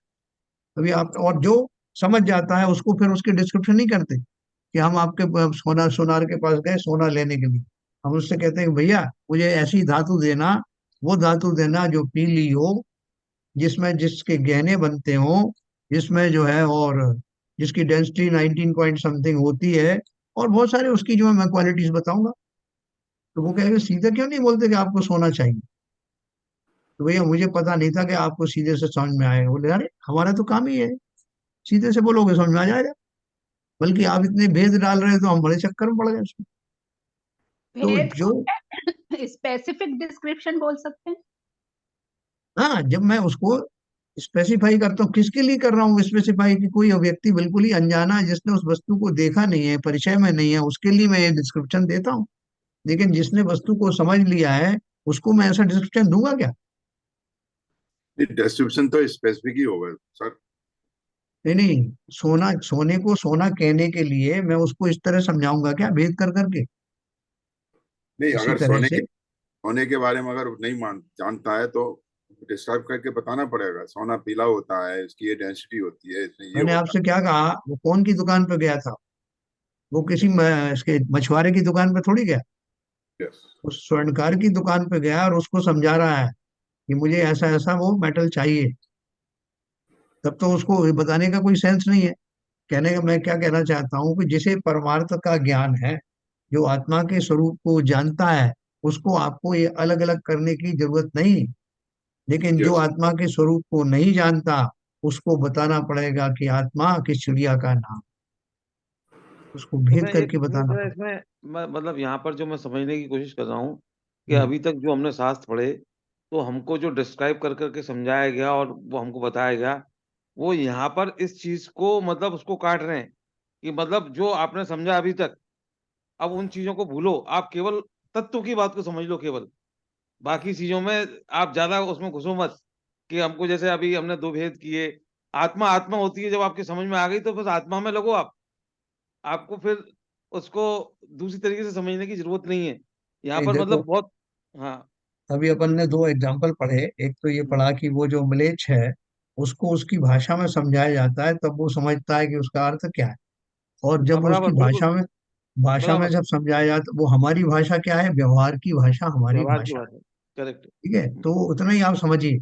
अभी आप, और जो समझ जाता है उसको फिर उसके डिस्क्रिप्शन नहीं करते कि हम आपके सोना सोनार के पास गए सोना लेने के लिए, हम उससे कहते हैं कि भैया मुझे ऐसी धातु देना, वो धातु देना जो पीली हो, जिसमें जिसके गहने बनते हो, जिसमें जो है, और जिसकी डेंसिटी 19 पॉइंट समथिंग होती है, और बहुत सारे उसकी जो है मैं क्वालिटीज बताऊंगा। तो वो कहेंगे सीधे क्यों नहीं बोलते कि आपको सोना चाहिए? तो भैया मुझे पता नहीं था कि आपको सीधे से समझ में आएगा। बोले अरे हमारा तो काम ही है, सीधे से बोलोगे समझ में आ जाएगा। बल्कि आप इतने भेद डाल रहे हो तो हम बड़े चक्कर में पड़ गए उसमें। तो भेद जो, को स्पेसिफिक डिस्क्रिप्शन बोल सकते हैं। हाँ, जब मैं उसको स्पेसिफाई करता हूँ, किसके लिए कर रहा हूँ स्पेसिफाई, कि कोई व्यक्ति बिल्कुल ही अनजाना है जिसने उस वस्तु को देखा नहीं है, परिचय में नहीं है, उसके लिए मैं ये डिस्क्रिप्शन देता हूँ। लेकिन जिसने वस्तु को समझ लिया है उसको मैं ऐसा डिस्क्रिप्शन दूंगा क्या? डिस्क्रिप्शन तो स्पेसिफिक ही होगा सर। नहीं नहीं, सोना, सोने को सोना कहने के लिए मैं उसको इस तरह समझाऊंगा क्या, भेद कर करके? नहीं, इसी अगर तरह से, सोने के बारे में अगर नहीं जानता है तो डिस्क्राइब करके बताना पड़ेगा। सोना पीला होता है, इसकी ये डेंसिटी होती है, इसमें ये मैंने होता आपसे क्या कहा, वो कौन की दुकान पे गया था? वो है। किसी इसके मछुआरे की दुकान पे थोड़ी गया। यस। उस स्वर्णकार की दुकान पे गया और उसको समझा रहा है कि मुझे ऐसा ऐसा वो मेटल चाहिए। तब तो उसको ये बताने का कोई सेंस नहीं है। कहने का मैं क्या कहना चाहता हूँ कि जिसे परमार्थ का ज्ञान है, जो आत्मा के स्वरूप को जानता है, उसको आपको ये अलग अलग करने की जरूरत नहीं। लेकिन जो यस। आत्मा के स्वरूप को नहीं जानता उसको बताना पड़ेगा कि आत्मा किस चिड़िया का नाम, उसको तो भेद मैं एक करके चीज बताना है पड़ेगा। इसमें, मैं मतलब यहाँ पर जो मैं समझने की कोशिश कर रहा हूँ कि हम्म, अभी तक जो हमने शास्त्र पढ़े, तो हमको जो डिस्क्राइब कर करके समझाया गया और वो हमको बताया गया, वो यहाँ पर इस चीज को मतलब उसको काट रहे हैं कि मतलब जो आपने समझा अभी तक, अब उन चीजों को भूलो, आप केवल तत्व की बात को समझ लो केवल। बाकी चीजों में आप ज्यादा उसमें घुसो मत कि हमको, जैसे अभी हमने दो भेद किए। आत्मा आत्मा होती है, जब आपकी समझ में आ गई तो बस आत्मा में लगो आप। आपको फिर उसको दूसरी तरीके से समझने की जरूरत नहीं है यहाँ नहीं पर, देखो, मतलब बहुत। हाँ। अभी अपन ने दो एग्जाम्पल पढ़े। एक तो ये हम्म, पढ़ा कि वो जो म्लेच्छ है उसको उसकी भाषा में समझाया जाता है, तब वो समझता है कि उसका अर्थ क्या है। और हाँ जब उसकी बराबर, बिल्कुल भाषा में बराबर। जब समझाया जाता, वो हमारी भाषा क्या है, व्यवहार की भाषा हमारी व्यवहार की भाषा। बात है। करेक्ट। ठीक है, तो उतना ही आप समझिए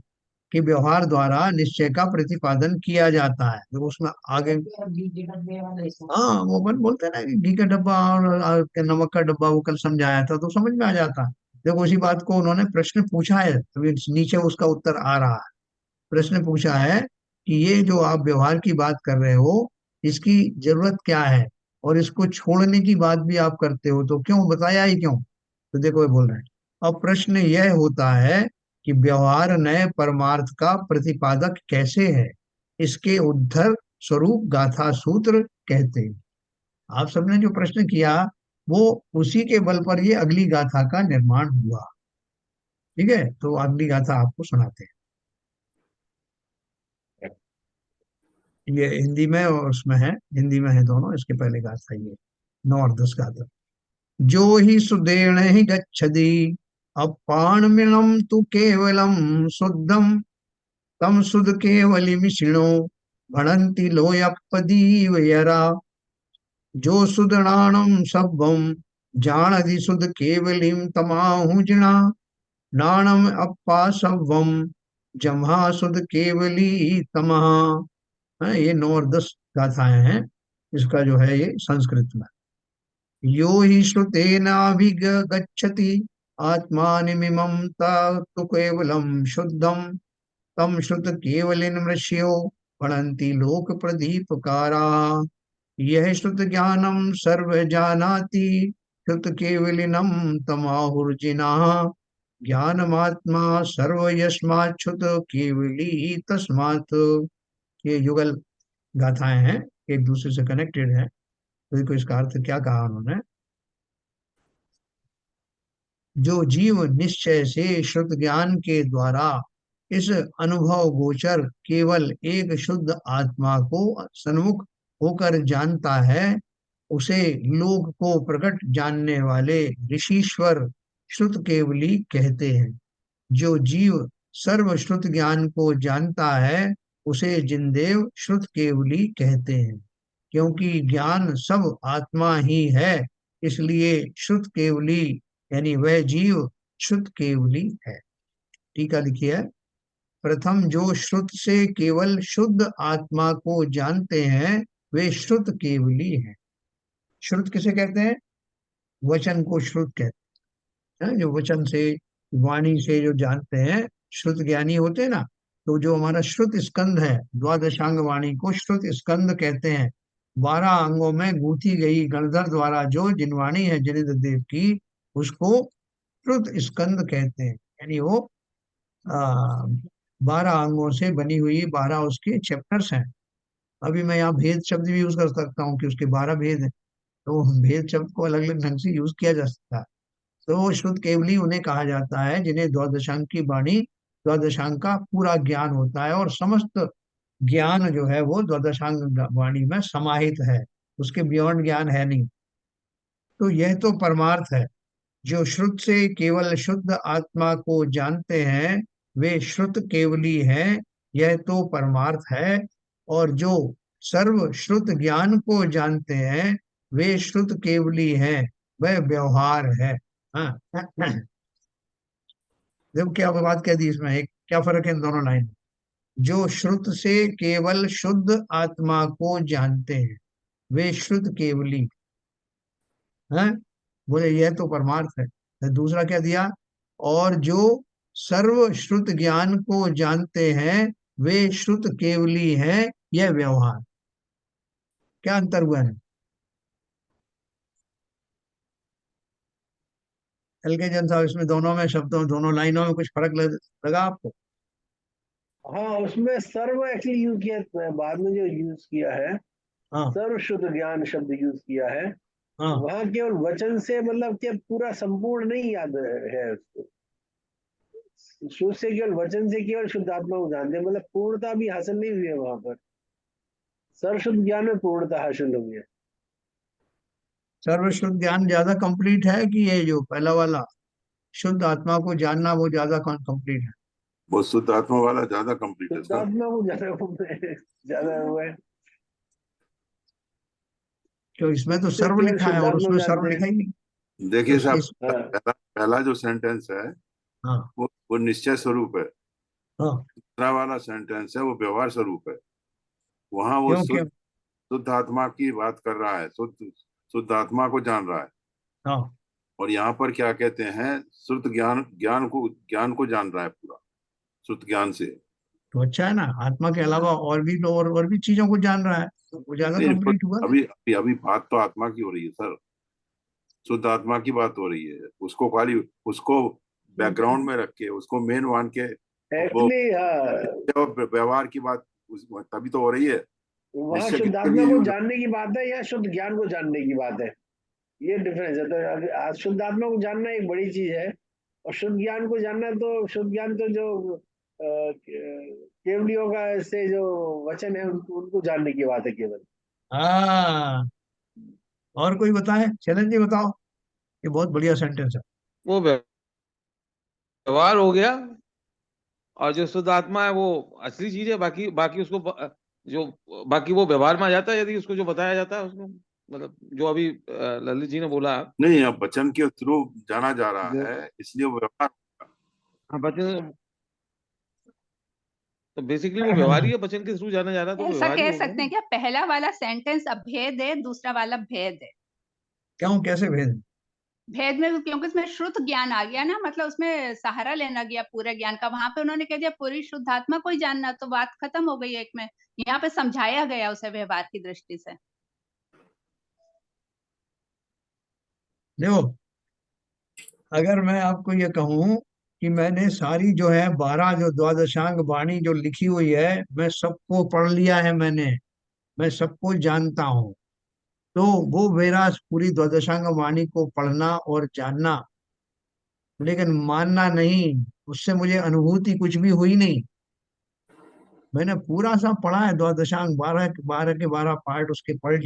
कि व्यवहार द्वारा निश्चय का प्रतिपादन किया जाता है। तो उसमें आगे, हाँ, वो अपन बोलते हैं ना कि घी का डब्बा और नमक का डब्बा, वो कल समझाया था तो समझ में आ जाता है। देखो उसी बात को उन्होंने प्रश्न पूछा है, अभी नीचे उसका उत्तर आ रहा है। प्रश्न पूछा है कि ये जो आप व्यवहार की बात कर रहे हो, इसकी जरूरत क्या है, और इसको छोड़ने की बात भी आप करते हो, तो क्यों, बताया ही क्यों। तो देखो ये बोल रहे हैं, अब प्रश्न यह होता है कि व्यवहार नए परमार्थ का प्रतिपादक कैसे है, इसके उद्धर स्वरूप गाथा सूत्र कहते हैं। आप सबने जो प्रश्न किया, वो उसी के बल पर ये अगली गाथा का निर्माण हुआ। ठीक है, तो अगली गाथा आपको सुनाते हैं। ये हिंदी में और उसमें है, हिंदी में है दोनों। इसके पहले गाथा ये 9 और 10 गाथा। जो ही सुदेण ही गच्छति अपाणमिनं तु केवलं शुद्धम तम सुध केवलिमिषिणो भणन्ति लोयपदीव यरा। जो सुदणाणं सभ्वं जानति सुध केवलिं तमाहुजिना नाणम अप्पा सभ्वं जम्हा सुध केवली तमः। ये 9 और 10 गाथाएं हैं। इसका जो है ये संस्कृत में। यो हि श्रुतेनाभिगच्छति आत्मानमिमं तु केवलं शुद्धं तम श्रुत केवलिन्मृष्यो पढ़न्ति लोक प्रदीपकारा। यह श्रुत ज्ञानम सर्व जानाति श्रुत केवलिनम तमाहुर्जिनाः ज्ञानमात्मा सर्व यस्माच्छ्रुत केवली तस्मात्। ये युगल गाथाएं हैं, एक दूसरे से कनेक्टेड है। तो देखो इसका अर्थ क्या कहा उन्होंने। जो जीव निश्चय से शुद्ध ज्ञान के द्वारा इस अनुभव गोचर केवल एक शुद्ध आत्मा को सन्मुख होकर जानता है, उसे लोक को प्रकट जानने वाले ऋषीश्वर श्रुत केवली कहते हैं। जो जीव सर्व श्रुत ज्ञान को जानता है, उसे जिनदेव श्रुत केवली कहते हैं। क्योंकि ज्ञान सब आत्मा ही है, इसलिए श्रुत केवली यानी वह जीव श्रुत केवली है। टीका लिखिए है, प्रथम जो श्रुत से केवल शुद्ध आत्मा को जानते हैं, वे श्रुत केवली हैं। श्रुत किसे कहते हैं, वचन को श्रुत कहते हैं। जो वचन से, वाणी से जो जानते हैं, श्रुत ज्ञानी होते हैं ना। तो जो हमारा श्रुत स्कंद है, द्वादशांग वाणी को श्रुत स्कंद कहते हैं। 12 अंगों में गूंथी गई गणधर द्वारा जो जिनवाणी है जनित देव की, उसको श्रुत स्कंद कहते हैं। यानी वो 12 अंगों से बनी हुई 12 उसके चैप्टर्स हैं। अभी मैं यहाँ भेद शब्द भी यूज कर सकता हूँ कि उसके 12 भेद हैं। तो भेद शब्द को अलग अलग ढंग से यूज किया जा सकता है। तो शुद्ध केवली उन्हें कहा जाता है जिन्हें द्वादशांग की वाणी, द्वादशांग का पूरा ज्ञान होता है, और समस्त ज्ञान जो है वो द्वादशांग वाणी में समाहित है। उसके बियॉन्ड ज्ञान है नहीं। तो यह तो परमार्थ है। जो श्रुत से केवल शुद्ध आत्मा को जानते हैं, वे श्रुत केवली हैं, यह तो परमार्थ है। और जो सर्व श्रुत ज्ञान को जानते हैं, वे श्रुत केवली हैं, वह व्यवहार है। हाँ। देखो क्या बात कह दी इसमें, एक क्या फर्क है इन दोनों लाइन में। जो श्रुत से केवल शुद्ध आत्मा को जानते हैं, वे श्रुत केवली हैं, बोले यह तो परमार्थ है। फिर दूसरा क्या दिया, और जो सर्व श्रुत ज्ञान को जानते हैं, वे श्रुत केवली हैं, यह व्यवहार। क्या अंतर हुआ है। हल्के जन साहब, इसमें दोनों में शब्दों, दोनों लाइनों में कुछ फर्क लगा आपको। हाँ, उसमें सर्व एक्चुअली यूज किया, बाद में जो यूज किया है हाँ सर्व शुद्ध ज्ञान शब्द यूज किया है। हाँ, वहां केवल वचन से मतलब क्या पूरा संपूर्ण नहीं याद है उसको। शुद्ध से केवल वचन से केवल शुद्ध आत्मा को जानते हैं, मतलब पूर्णता भी हासिल नहीं हुई है वहां पर। सर्व शुद्ध ज्ञान में पूर्णता हासिल हुई है। सर्व शुद्ध ज्ञान ज्यादा कंप्लीट है कि ये जो पहला वाला शुद्ध आत्मा को जानना, वो ज्यादा कंप्लीट है। वो शुद्ध आत्मा वाला ज्यादा कंप्लीट है सर। शुद्धात्मा को ज्यादा हुआ है। तो इसमें तो इससे सर्व केवल लिखा है और शुद्धात्मा उसमें सर्व जानते हैं। लिखा ही नहीं। देखिए साहब, हाँ पहला जो सेंटेंस है हाँ वो निश्चय स्वरूप है। हाँ। दूसरा वाला सेंटेंस है वो व्यवहार स्वरूप है। वहां वो क्यों शुद्ध क्यों? शुद्ध आत्मा की बात कर रहा है, शुद्ध शुद्ध आत्मा को जान रहा है। हाँ, और यहाँ पर क्या कहते हैं, शुद्ध ज्ञान ज्ञान को जान रहा है पूरा, शुद्ध ज्ञान से। तो अच्छा है ना, आत्मा के अलावा और भी तो और भी चीजों को जान रहा है, तो वो ज्यादा नहीं, कंप्लीट हुआ ना। अभी अभी अभी बात तो आत्मा की हो रही है सर, शुद्ध आत्मा की बात हो रही है। उसको खाली उसको बैकग्राउंड में रख के, उसको मेन मान के वो एक्चुअली हाँ, व्यवहार की बात तभी तो हो रही है। वहाँ निश्चय किसके शुद्धात्मा लिए को यूज। जानने की बात है या शुद्ध ज्ञान को जानने की बात है, ये डिफरेंस है। तो आज शुद्ध आत्मा को जानना एक बड़ी चीज है, और शुद्ध ज्ञान को जानना, तो शुद्ध ज्ञान तो जो केवलियों का से जो वचन है उनको जानने की बात है केवल। हाँ, और कोई बताए, चैलेंज जी बताओ। ये बहुत बढ़िया सेंटेंस है। वो व्यवहार हो गया, और जो शुद्ध आत्मा है वो असली चीज है। बाकी बाकी उसको जो बाकी वो व्यवहार में आ जाता है, यदि उसको जो बताया जाता है उसमें, मतलब जो अभी ललित जी ने बोला। नहीं, अब वचन के थ्रू जाना जा रहा जो है, इसलिए वो व्यवहार। हाँ, बचन तो बेसिकली वो व्यवहार ही है, बचन के थ्रू जाना जा रहा है, तो वो ऐसा व्यवहार ही कह हो गया सकते ना। हैं क्या, पहला वाला सेंटेंस अभेद है, दूसरा वाला भेद है। क्यों, कैसे भेद? भेद में क्योंकि उसमें श्रुत ज्ञान आ गया ना, मतलब उसमें सहारा लेना गया पूरे ज्ञान का। वहां पे उन्होंने कह दिया पूरी शुद्धात्मा को ही जानना, तो बात खत्म हो गई एक में। यहाँ पे समझाया गया उसे व्यवहार की दृष्टि से। देखो, अगर मैं आपको ये कहूं कि मैंने सारी जो है 12 जो द्वादशांग वाणी जो लिखी हुई है, मैं सबको पढ़ लिया है मैंने, मैं सबको जानता हूँ, तो वो मेरा पूरी द्वादशांग वाणी को पढ़ना और जानना, लेकिन मानना नहीं। उससे मुझे अनुभूति कुछ भी हुई नहीं। मैंने पूरा सब पढ़ा है, द्वादशांग 12 12 के 12 पार्ट उसके पढ़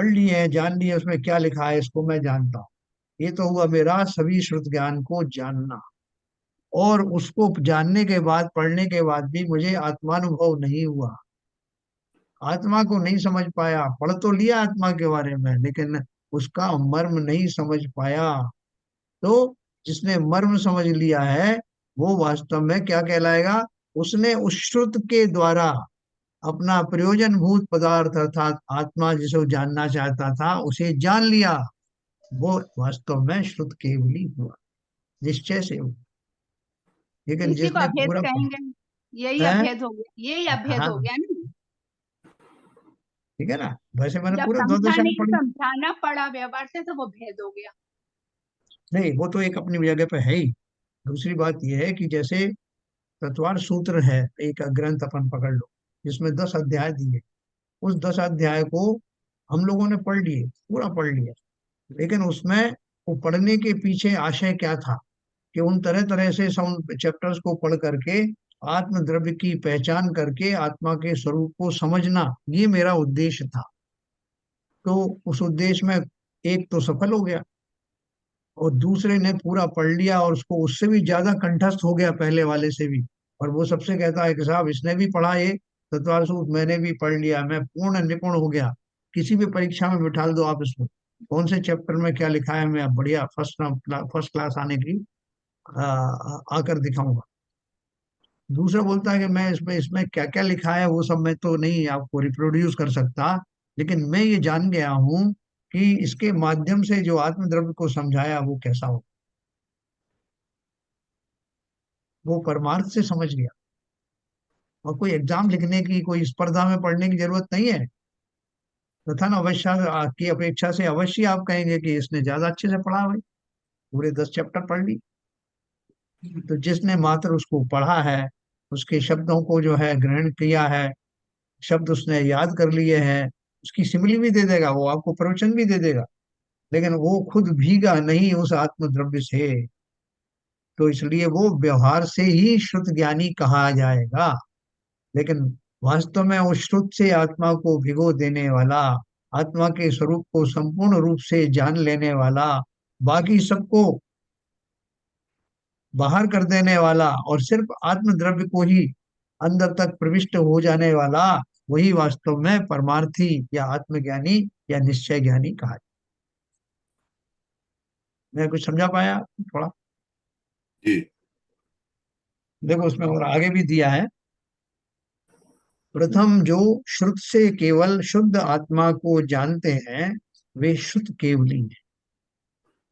लिए हैं, जान लिए उसमें क्या लिखा है, इसको मैं जानता हूँ। ये तो हुआ मेरा सभी श्रुत ज्ञान को जानना। और उसको जानने के बाद, पढ़ने के बाद भी मुझे आत्मानुभव नहीं हुआ, आत्मा को नहीं समझ पाया। पढ़ तो लिया आत्मा के बारे में, लेकिन उसका मर्म नहीं समझ पाया। तो जिसने मर्म समझ लिया है, वो वास्तव में क्या कहलाएगा? उसने उस श्रुत के द्वारा अपना प्रयोजन भूत पदार्थ अर्थात आत्मा जिसे वो जानना चाहता था, उसे जान लिया। वो वास्तव में श्रुत केवली हुआ, निश्चय से हुआ। लेकिन इसी को जिसने अभेद पूरा कहेंगे। यही है, अभेद हो गया, यही अभेद हो हाँ, गया ना। ठीक है ना। वैसे मैंने जब पूरा समझा द्वादशांग नहीं, पढ़ी। समझाना पड़ा व्यवहार से, तो वो भेद हो गया। नहीं, वो तो एक अपनी जगह पे है ही। दूसरी बात यह है कि जैसे तत्वार सूत्र है, एक ग्रंथ अपन पकड़ लो जिसमें 10 अध्याय दिए, उस 10 अध्याय को हम लोगों ने पढ़ लिए, पूरा पढ़ लिया। लेकिन उसमें वो पढ़ने के पीछे आशय क्या था, कि उन तरह तरह से उन चैप्टर्स को पढ़ करके आत्म द्रव्य की पहचान करके आत्मा के स्वरूप को समझना, ये मेरा उद्देश्य था। तो उस उद्देश्य में एक तो सफल हो गया, और दूसरे ने पूरा पढ़ लिया और उसको उससे भी ज्यादा कंठस्थ हो गया पहले वाले से भी। और वो सबसे कहता है कि साहब इसने भी पढ़ा ये तत्वार सूत्र, मैंने भी पढ़ लिया, मैं पूर्ण निपुण हो गया। किसी भी परीक्षा में बिठा दो आप इसको, कौन से चैप्टर में क्या लिखा है, मैं बढ़िया फर्स्ट क्लास आने की आकर दिखाऊंगा। दूसरा बोलता है कि मैं इसमें इसमें क्या क्या लिखा है वो सब मैं तो नहीं आपको रिप्रोड्यूस कर सकता, लेकिन मैं ये जान गया हूं कि इसके माध्यम से जो आत्मद्रव्य को समझाया वो कैसा हो, वो परमार्थ से समझ गया। और कोई एग्जाम लिखने की, कोई स्पर्धा में पढ़ने की जरूरत नहीं है। कथन अवश्य की अपेक्षा से अवश्य आप कहेंगे कि इसने ज्यादा अच्छे से पढ़ा भाई, पूरे 10 चैप्टर पढ़ ली। तो जिसने मात्र उसको पढ़ा है, उसके शब्दों को जो है ग्रहण किया है, शब्द उसने याद कर लिए हैं, उसकी सिमली भी दे देगा, वो आपको प्रवचन भी दे देगा, लेकिन वो खुद भीगा नहीं उस आत्मद्रव्य से। तो इसलिए वो व्यवहार से ही शुद्ध ज्ञानी कहा जाएगा। लेकिन वास्तव में उस श्रुत से आत्मा को भिगो देने वाला, आत्मा के स्वरूप को संपूर्ण रूप से जान लेने वाला, बाकी सबको बाहर कर देने वाला और सिर्फ आत्म द्रव्य को ही अंदर तक प्रविष्ट हो जाने वाला, वही वास्तव में परमार्थी या आत्मज्ञानी या निश्चय ज्ञानी कहा जाए। मैं कुछ समझा पाया थोड़ा? जी। देखो उसमें और आगे भी दिया है। प्रथम जो श्रुत से केवल शुद्ध आत्मा को जानते हैं वे शुद्ध केवली हैं,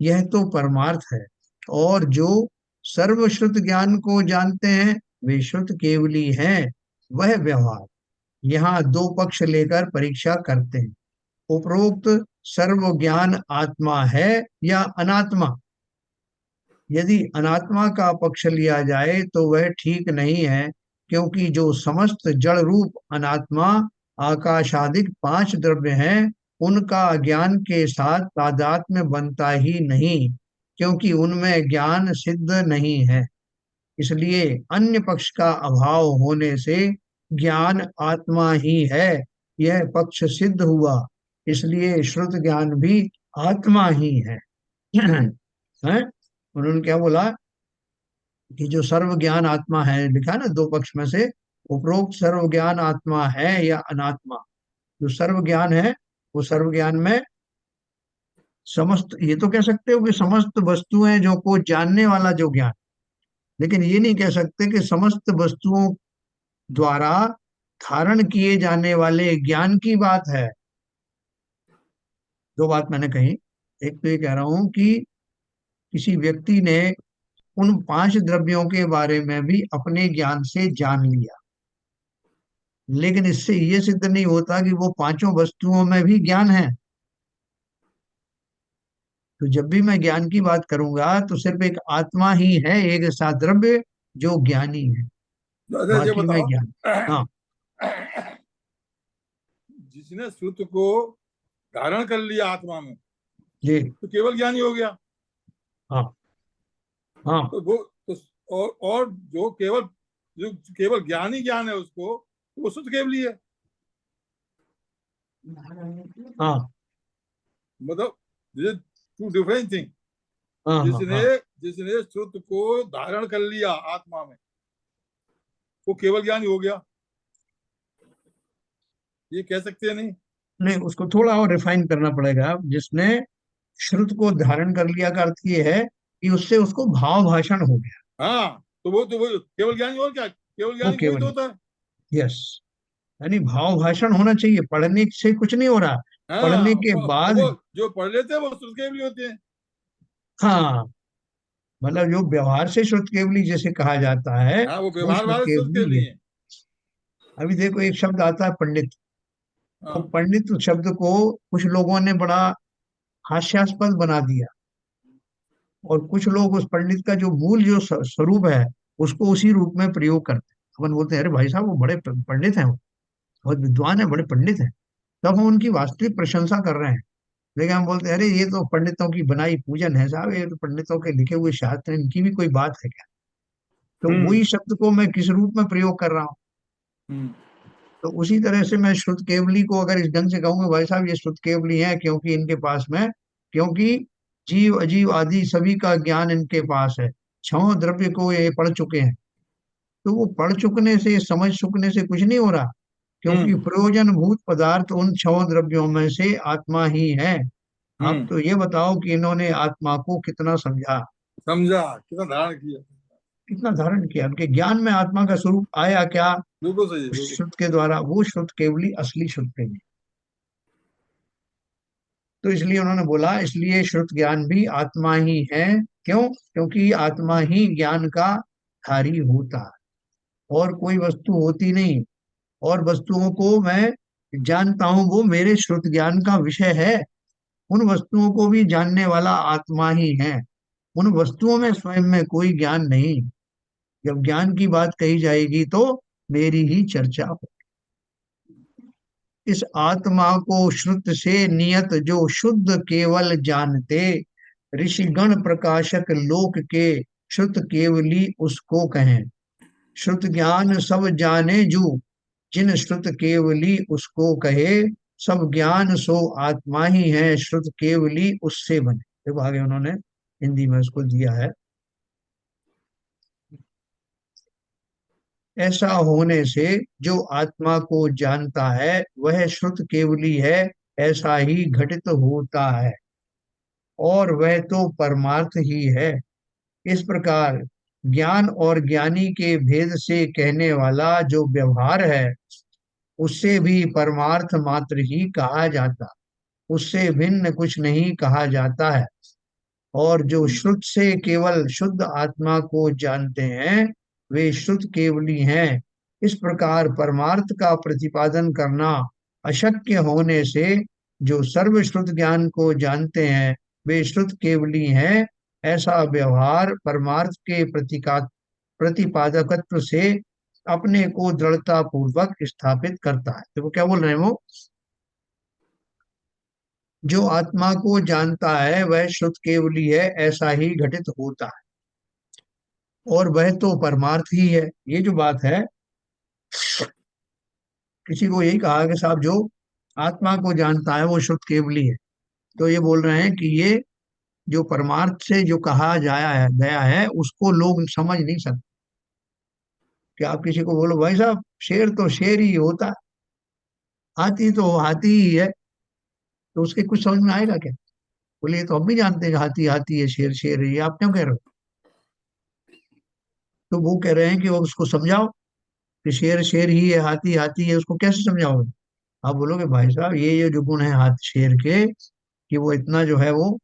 यह तो परमार्थ है। और जो सर्वश्रुत ज्ञान को जानते हैं वे शुद्ध केवली हैं, वह व्यवहार। यहाँ दो पक्ष लेकर परीक्षा करते हैं। उपरोक्त सर्व ज्ञान आत्मा है या अनात्मा? यदि अनात्मा का पक्ष लिया जाए तो वह ठीक नहीं है, क्योंकि जो समस्त जड़ रूप अनात्मा आकाशादिक पांच द्रव्य हैं, उनका ज्ञान के साथ तादात्म्य बनता ही नहीं, क्योंकि उनमें ज्ञान सिद्ध नहीं है। इसलिए अन्य पक्ष का अभाव होने से ज्ञान आत्मा ही है, यह पक्ष सिद्ध हुआ। इसलिए श्रुत ज्ञान भी आत्मा ही है। हैं? उन्होंने क्या बोला कि जो सर्व ज्ञान आत्मा है, लिखा है ना दो पक्ष में से, उपरोक्त सर्व ज्ञान आत्मा है या अनात्मा? जो सर्व ज्ञान है वो सर्व ज्ञान में समस्त, ये तो कह सकते हो कि समस्त वस्तुएं जो को जानने वाला जो ज्ञान, लेकिन ये नहीं कह सकते कि समस्त वस्तुओं द्वारा धारण किए जाने वाले ज्ञान की बात है। दो बात मैंने कही। एक तो ये कह रहा हूं कि किसी व्यक्ति ने उन पांच द्रव्यों के बारे में भी अपने ज्ञान से जान लिया, लेकिन इससे ये सिद्ध नहीं होता कि वो पांचों वस्तुओं में भी ज्ञान है। तो जब भी मैं ज्ञान की बात करूंगा तो सिर्फ एक आत्मा ही है, एक ऐसा द्रव्य जो ज्ञानी है, दादा जी बाकी में बताओ, ज्ञान। हाँ जिसने श्रुत को धारण कर लिया आत्मा में जी। तो केवल ज्ञानी हो गया। हाँ हाँ तो वो तो और जो केवल ज्ञानी ज्ञान है उसको, तो वो शुद्ध केवली है। हाँ मतलब टू डिफरेंट थिंग। हाँ हाँ जिसने हाँ। जिसने श्रुत को धारण कर लिया आत्मा में वो केवल ज्ञानी हो गया, ये कह सकते हैं नहीं? नहीं, उसको थोड़ा और रिफाइन करना पड़ेगा। जिसने श्रुत को धारण कर लिया का अर्थ ये है कि उससे उसको भाव भाषण हो गया, हाँ, तो वो केवल ज्ञानी। और क्या, केवल वो ज्ञानी कोई तो केवल। होता है। यस, यानी भाव भाषण होना चाहिए, पढ़ने से कुछ नहीं हो रहा। पढ़ने हाँ, के बाद, वो जो पढ़ लेते हैं वो शुद्ध केवली होते हैं। हाँ, मतलब जो व्यवहार से श्रुत केवली जैसे कहा जाता है, हाँ, वो वो व्यवहार श्रुत वाले शुद्ध केवली केवली है। हैं। अभी देखो एक शब्द आता है पंडित। तो हाँ। पंडित शब्द को कुछ लोगों ने बड़ा हास्यास्पद बना दिया, और कुछ लोग उस पंडित का जो मूल जो स्वरूप है उसको उसी रूप में प्रयोग करते हैं। अपन बोलते हैं अरे भाई साहब वो बड़े पंडित हैं, वो बहुत विद्वान है, बड़े पंडित हैं, तब हम उनकी वास्तविक प्रशंसा कर रहे हैं। लेकिन हम बोलते हैं अरे ये तो पंडितों की बनाई पूजन है साहब, ये तो पंडितों के लिखे हुए शास्त्र हैं, इनकी भी कोई बात है क्या? तो हम्म। वही शब्द को मैं किस रूप में प्रयोग कर रहा हूँ। हम्म। तो उसी तरह से मैं श्रुत केवली को अगर इस ढंग से कहूंगा भाई साहब ये श्रुत केवली है, क्योंकि इनके पास में, क्योंकि जीव अजीव आदि सभी का ज्ञान इनके पास है, छह द्रव्य को ये पढ़ चुके हैं। तो वो पढ़ चुकने से, समझ चुकने से कुछ नहीं हो रहा, क्योंकि हम्म। प्रयोजन भूत पदार्थ उन छह द्रव्यों में से आत्मा ही है। आप हम्म। तो ये बताओ कि इन्होंने आत्मा को कितना समझा, समझा, कितना धारण किया। कितना धारण किया, उनके ज्ञान में आत्मा का स्वरूप आया क्या? बिल्कुल सही है, उस बिल्कुल। श्रुत के द्वारा। वो श्रुत केवली असली श्रुत केवली। तो इसलिए उन्होंने बोला, इसलिए श्रुत ज्ञान भी आत्मा ही है। क्यों? क्योंकि आत्मा ही ज्ञान का धारी होता है, और कोई वस्तु होती नहीं। और वस्तुओं को मैं जानता हूं, वो मेरे श्रुत ज्ञान का विषय है। उन वस्तुओं को भी जानने वाला आत्मा ही है। उन वस्तुओं में स्वयं में कोई ज्ञान नहीं। जब ज्ञान की बात कही जाएगी तो मेरी ही चर्चा हो। इस आत्मा को श्रुत से नियत जो शुद्ध केवल जानते, ऋषिगण प्रकाशक लोक के श्रुत केवली उसको कहें। श्रुत ज्ञान सब जाने जो, जिन श्रुत केवली उसको कहे। सब ज्ञान सो आत्मा ही है, श्रुत केवली उससे बने। देखो आगे उन्होंने हिंदी में उसको दिया है। ऐसा होने से जो आत्मा को जानता है वह श्रुत केवली है, ऐसा ही घटित होता है, और वह तो परमार्थ ही है। इस प्रकार ज्ञान और ज्ञानी के भेद से कहने वाला जो व्यवहार है उससे भी परमार्थ मात्र ही कहा जाता, उससे भिन्न कुछ नहीं कहा जाता है। और जो श्रुत से केवल शुद्ध आत्मा को जानते हैं वे श्रुत केवली हैं। इस प्रकार परमार्थ का प्रतिपादन करना अशक्य होने से जो सर्वश्रुत ज्ञान को जानते हैं वे श्रुत केवली हैं, ऐसा व्यवहार परमार्थ के प्रतिपादकत्व से अपने को दृढ़ता पूर्वक स्थापित करता है। तो वो क्या बोल रहे हैं, वो जो आत्मा को जानता है वह शुद्ध केवली है, ऐसा ही घटित होता है, और वह तो परमार्थ ही है। ये जो बात है, किसी को यही कहा कि साहब जो आत्मा को जानता है वो शुद्ध केवली है, तो ये बोल रहे हैं कि ये जो परमार्थ से जो कहा गया है उसको लोग समझ नहीं सकते। कि आप किसी को बोलो भाई साहब शेर तो शेर ही होता है, हाथी तो हाथी ही है, तो उसके कुछ समझ में आएगा क्या? बोले ये तो हम भी जानते हैं कि हाथी हाथी है, शेर शेर है, ये आप क्यों कह रहे हो? तो वो कह रहे हैं कि वो उसको समझाओ कि शेर शेर ही है, हाथी हाथी है, उसको कैसे समझाओगे? आप बोलोगे भाई साहब ये जो गुण है हाथ शेर के, कि वो इतना जो है वो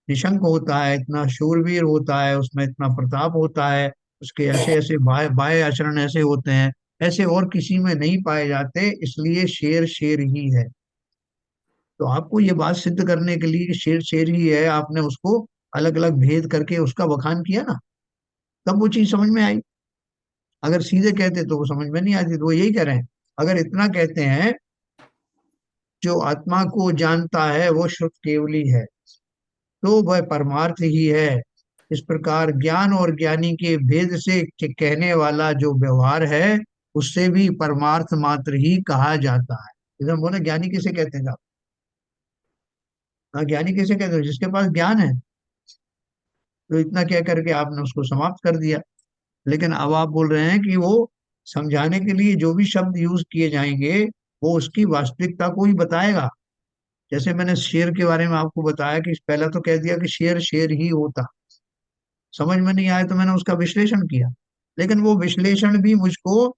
निशंक होता है, इतना शूरवीर होता है, उसमें इतना प्रताप होता है, उसके ऐसे ऐसे बाय बाय आचरण ऐसे होते हैं, ऐसे और किसी में नहीं पाए जाते, इसलिए शेर शेर ही है। तो आपको ये बात सिद्ध करने के लिए कि शेर शेर ही है, आपने उसको अलग अलग भेद करके उसका बखान किया ना, तब वो चीज समझ में आई। अगर सीधे कहते तो वो समझ में नहीं आती। तो वो यही कह रहे हैं, अगर इतना कहते हैं जो आत्मा को जानता है वो शुद्ध केवली है तो वह परमार्थ ही है। इस प्रकार ज्ञान और ज्ञानी के भेद से कहने वाला जो व्यवहार है उससे भी परमार्थ मात्र ही कहा जाता है। इधर बोले ज्ञानी किसे कहते हैं साहब? हाँ, ज्ञानी किसे कहते हैं? जिसके पास ज्ञान है। तो इतना कह करके आपने उसको समाप्त कर दिया। लेकिन अब आप बोल रहे हैं कि वो समझाने के लिए जो भी शब्द यूज किए जाएंगे वो उसकी वास्तविकता को ही बताएगा। जैसे मैंने शेर के बारे में आपको बताया कि पहला तो कह दिया कि शेर शेर ही होता, समझ में नहीं आया तो मैंने उसका विश्लेषण किया, लेकिन वो विश्लेषण भी मुझको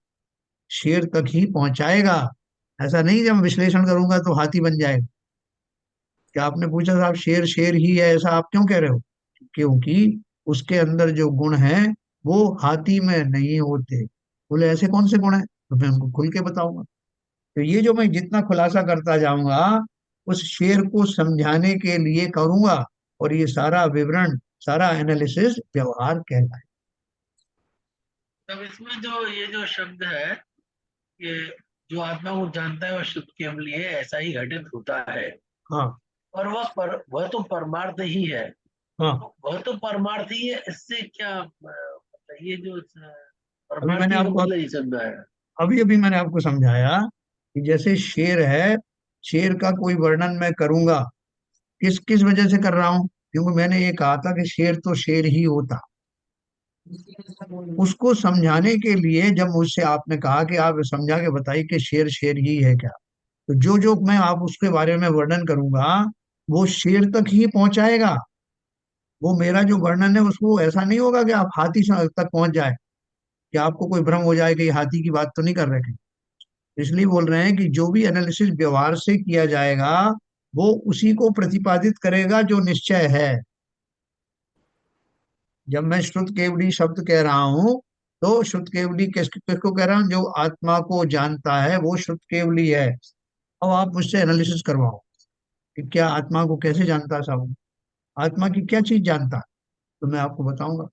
शेर तक ही पहुंचाएगा। ऐसा नहीं जब मैं विश्लेषण करूंगा तो हाथी बन जाएगा। क्या आपने पूछा साहब शेर शेर ही है, ऐसा आप क्यों कह रहे हो? क्योंकि उसके अंदर जो गुण है वो हाथी में नहीं होते। बोले ऐसे कौन से गुण है? तो मैं उनको खुल के बताऊंगा। तो ये जो मैं जितना खुलासा करता जाऊंगा उस शेर को समझाने के लिए करूंगा, और ये सारा विवरण सारा एनालिसिस व्यवहार कहलाए। तब इसमें जो ये जो शब्द है, ये जो आत्मा को जानता है वह शुद्ध केवल है, ऐसा ही घटित होता है, हाँ और वह तो परमार्थ ही है। हाँ। तो वह तो परमार्थ ही है, इससे क्या मतलब ये जो अभी मैंने परमार्थी का आपको मतलब ये समझा है। अभी अभी मैंने आपको समझाया कि जैसे शेर है, शेर का कोई वर्णन मैं करूंगा, किस किस वजह से कर रहा हूं? क्योंकि मैंने ये कहा था कि शेर तो शेर ही होता। उसको समझाने के लिए जब मुझसे आपने कहा कि आप समझा के बताइए कि शेर शेर ही है क्या, तो जो जो मैं आप उसके बारे में वर्णन करूंगा वो शेर तक ही पहुंचाएगा। वो मेरा जो वर्णन है उसको ऐसा नहीं होगा कि आप हाथी तक पहुंच जाए, कि आपको कोई भ्रम हो जाए कि ये हाथी की बात तो नहीं कर रहे थे। इसलिए बोल रहे हैं कि जो भी एनालिसिस व्यवहार से किया जाएगा वो उसी को प्रतिपादित करेगा जो निश्चय है। जब मैं शुद्ध केवली शब्द कह रहा हूं तो शुद्ध केवली किसको कह रहा हूं? जो आत्मा को जानता है वो शुद्ध केवली है। अब आप मुझसे एनालिसिस करवाओ कि क्या आत्मा को कैसे जानता है साहब, आत्मा की क्या चीज जानता है, तो मैं आपको बताऊंगा।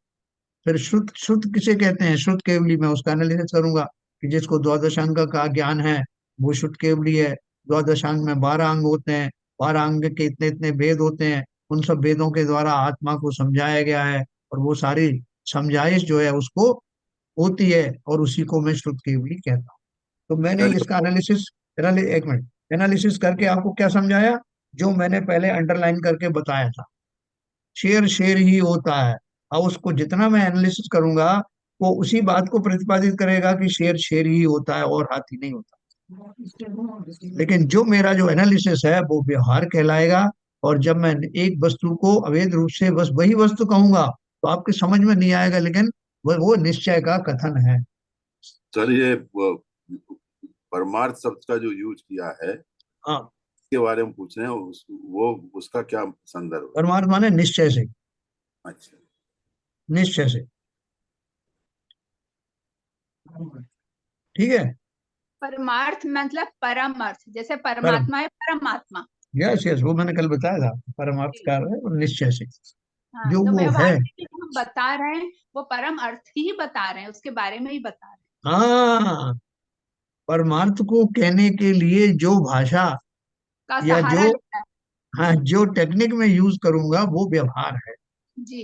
फिर शुद्ध शुद्ध किसे कहते हैं? शुद्ध केवली, मैं उसका एनालिसिस करूंगा कि जिसको द्वादश अंग का ज्ञान है वो शुद्ध केवली है। द्वादश अंग में 12 अंग होते हैं, 12 अंग के इतने इतने भेद होते हैं, उन सब भेदों के द्वारा आत्मा को समझाया गया है, और वो सारी समझाइश जो है उसको होती है, और उसी को मैं शुद्ध केवली कहता हूँ। तो मैंने चलिए, इसका एनालिसिस एक मिनट एनालिसिस करके आपको क्या समझाया, जो मैंने पहले अंडरलाइन करके बताया था, शेर शेर ही होता है। अब उसको जितना मैं एनालिसिस करूंगा वो उसी बात को प्रतिपादित करेगा कि शेर शेर ही होता है और हाथी नहीं होता। लेकिन जो मेरा जो एनालिसिस है वो व्यवहार कहलाएगा। और जब मैं एक वस्तु को अवैध रूप से बस वही वस्तु कहूंगा तो आपके समझ में नहीं आएगा, लेकिन वो निश्चय का कथन है। सर ये परमार्थ शब्द का जो यूज किया है हाँ, के बारे में पूछ रहे हैं, वो उसका क्या संदर्भ है? परमार्थ माने निश्चय से, अच्छा, निश्चय से। ठीक है। परमार्थ मतलब परम अर्थ, जैसे परम, परमात्मा है परमात्मा। यस यस, वो मैंने कल बताया था, परमार्थ जी। का है और निश्चय से हाँ, जो तो वो है। व्यवहार में जो हम बता रहे हैं वो परम अर्थ ही बता रहे हैं, उसके बारे में ही बता रहे हैं। हाँ, परमार्थ को कहने के लिए जो भाषा का या सहारा जो, लेना है। हाँ, जो टेक्निक में यूज करूंगा वो व्यवहार है। जी।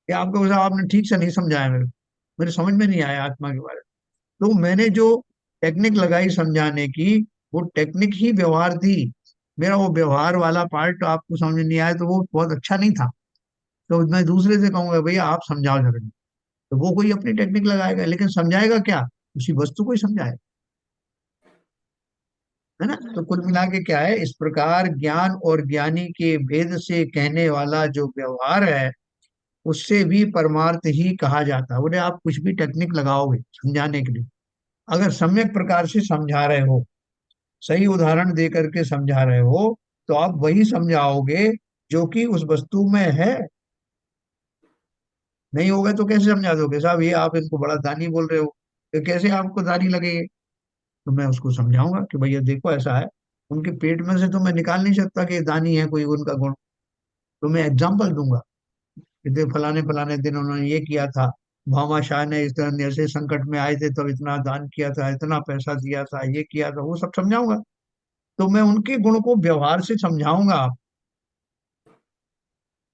कि आपको साहब आपने ठीक से नहीं समझाया, मेरे समझ में नहीं आया आत्मा के बारे में। तो मैंने जो टेक्निक लगाई समझाने की, वो टेक्निक ही व्यवहार थी। मेरा वो व्यवहार वाला पार्ट आपको समझ में नहीं आया तो वो बहुत अच्छा नहीं था। तो मैं दूसरे से कहूंगा भैया आप समझाओ जरा, तो वो कोई अपनी टेक्निक लगाएगा, लेकिन समझाएगा क्या, उसी वस्तु को ही समझाएगा, है ना। तो कुल मिला के क्या है, इस प्रकार ज्ञान और ज्ञानी के भेद से कहने वाला जो व्यवहार है उससे भी परमार्थ ही कहा जाता है। बोले आप कुछ भी टेक्निक लगाओगे समझाने के लिए, अगर सम्यक प्रकार से समझा रहे हो, सही उदाहरण दे करके समझा रहे हो, तो आप वही समझाओगे जो कि उस वस्तु में है। नहीं होगा तो कैसे समझा दोगे साहब ये आप इनको बड़ा दानी बोल रहे हो, तो कैसे आपको दानी लगेगा। तो मैं उसको समझाऊंगा कि भैया देखो ऐसा है, उनके पेट में से तो मैं निकाल नहीं सकता कि ये दानी है कोई उनका गुण। तो मैं एग्जाम्पल दूंगा कि देख फलाने फलाने दिन उन्होंने ये किया था, भामा शाह ने इस तरह ऐसे संकट में आए थे तब इतना दान किया था, इतना पैसा दिया था, ये किया था, वो सब समझाऊंगा। तो मैं उनके गुण को व्यवहार से समझाऊंगा।